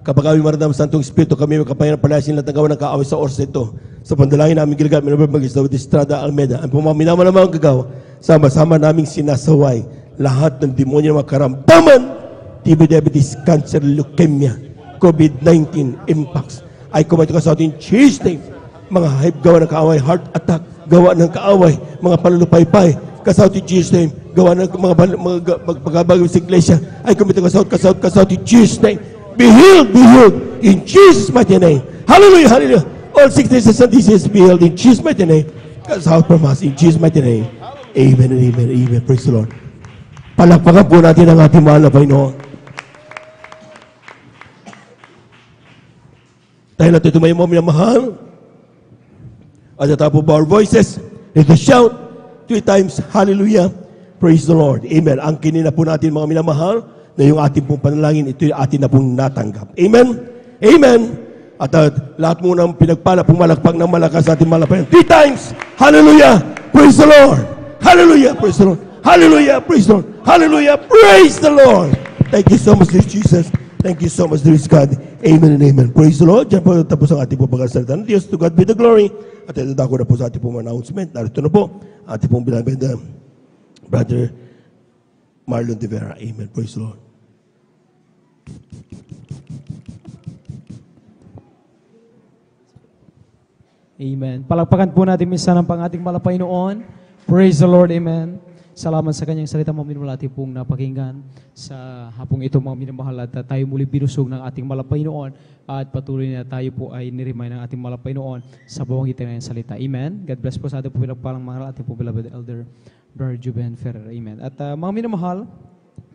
Kapag kami maramdaman sa Santong Espiritu, kami makapayan ng palayasin lahat ng gawa ng kaaway sa oras ito. Sa pandalangin namin ginagamit, Mermal Bangista with Estrada Almeida. Ang pumaminaman naman ang gagawa, sama-sama naming sinasaway lahat ng demonyo na makaramdaman, TB, diabetes, cancer, leukemia, COVID-19 impacts. I command ko sa atin, Jesus name, mga hype gawa ng kaaway, heart attack, gawa ng kaaway, mga panlupaypay, kasauti Jesus name, gawa ng mga pagkabagaw sa iglesia, I command ko sa kasauti Jesus name, be healed in Jesus mighty name. Hallelujah, hallelujah. All sicknesses and diseases be healed in Jesus mighty name. Kasauti from us in Jesus mighty name. Amen and amen, amen. Praise the Lord. Palakpakan po natin ang ating mahal na Panginoon. Dahil natin tumayo mo minamahal. At the top of our voices, let us shout 3 times, hallelujah, praise the Lord. Amen. Ang kinina po natin mga minamahal, na yung ating pong panalangin, ito yung atin na pong natanggap. Amen? Amen. At lahat mo nang pinagpala, pumalakpak ng malakas sa ating malapayan. 3 times, hallelujah, praise the Lord. Hallelujah, praise the Lord. Hallelujah, praise the Lord. Hallelujah, praise the Lord. Thank you so much, Jesus. Thank you so much, dear God. Amen and amen. Praise the Lord. Diyan po tapos ang ating po pagkasalita ng Diyos. To God be the glory. At ito ko na po sa ating po announcement. Narito na po ating pong beloved Brother Marlon de Vera. Amen. Praise the Lord. Amen. Palagpakan po natin minsan ang ating malapay noon. Praise the Lord. Amen. Salamat sa kanyang salita, mga minamahal, ating pong napakinggan sa hapong ito, mga minamahal, at tayo muli binusog ng ating malapay noon at patuloy na tayo po ay niremind ng ating malapay noon sa pamamagitan ng salita. Amen. God bless po sa ating po pinagpalang mga ating po beloved Elder Brother Juben Ferrer. Amen. At mga minamahal,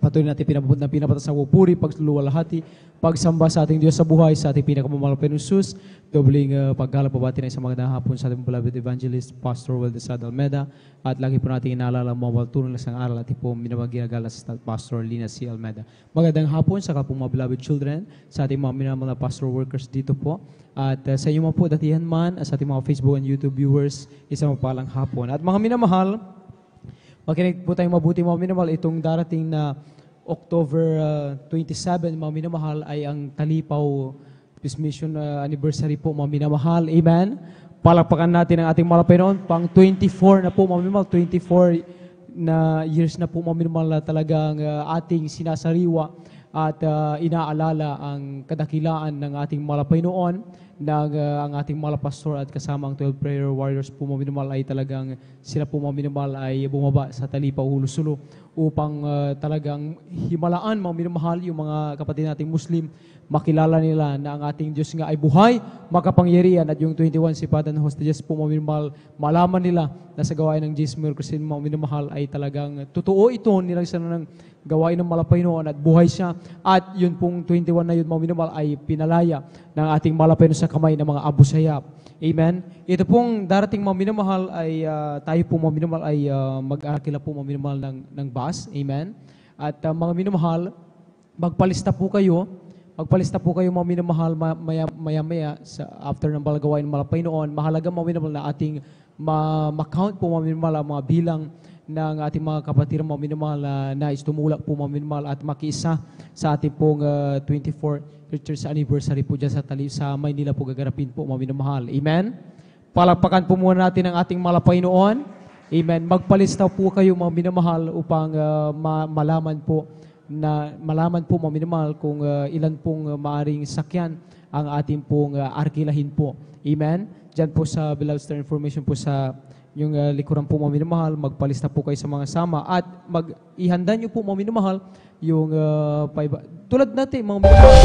patuloy natin pinapatas sa pupuri, pagluluwalhati, pagsamba sa ating Diyos sa buhay, sa ating pinakamamahal na Jesus, dobling paggalap pabati na isang magandang hapon sa ating beloved evangelist, Pastor Weldesad Almeda, at lagi po natin inaalala ang mga tulong ng isang aral at po minamagiragala sa Pastor Lina C. Almeda. Magandang hapon sa kapong mga beloved children, sa ating mga minamahal na pastor workers dito po, at sa inyo mga po datihan man, sa ating mga Facebook and YouTube viewers, isang mapalang hapon. At mga minamahal, makinig po tayong mabuti, mga minamahal, itong darating na October 27, mga minamahal, ay ang Talipaw Peace Mission anniversary po, mga minamahal. Amen. Palakpakan natin ang ating malapay noon. Pang 24 na po, mga minamahal. 24 na years na po, mga minamahal, na talagang ating sinasariwa at inaalala ang kadakilaan ng ating malapay noon, ang ating mga pastor at kasama ang 12 prayer warriors po, mga minamahal, ay talagang sila po, mga minamahal, ay bumaba sa Talipaw, Hulusulo, upang talagang himalaan, mga minamahal, yung mga kapatid nating Muslim, makilala nila na ang ating Diyos nga ay buhay, makapangyarihan, at yung 21 sipatan ng hostages po, mga minamahal, malaman nila na sa gawain ng Jesus Miracles, mga minamahal, ay talagang totoo ito, nilang isa ng gawain ng malapay noon at buhay siya. At yun pong 21 na yun, mga minamahal, ay pinalaya ng ating malapay noon sa kamay ng mga Abu Sayyaf. Amen. Ito pong darating, mga minamahal, ay tayo po, mga minamahal, ay mag-aakila po, mga minamahal, ng bus. Amen. At mga minamahal, magpalista po kayo, mga minamahal, maya-maya after ng balagawain ng malapay noon. Mahalaga, mga minamahal, na ating ma-count po, mga minamahal, mga bilang ng ating mga kapatid, mga minamahal, na nais tumulak po, mga minamahal, at makiisa sa ating pong 24th Church anniversary po dyan sa Maynila po gagarapin po, mga minamahal. Amen? Palakpakan po muna natin ang ating malapay noon. Amen? Magpalista po kayo, mga minamahal, upang malaman po, mga minamahal, kung ilan pong maaring sakyan ang ating pong arkilahin po. Amen? Diyan po sa beloved star information po sa yung likuran po, mga minamahal, magpalista po kayo sa mga sama at ihanda nyo po, mga minamahal, yung tulad natin, mga minamahal.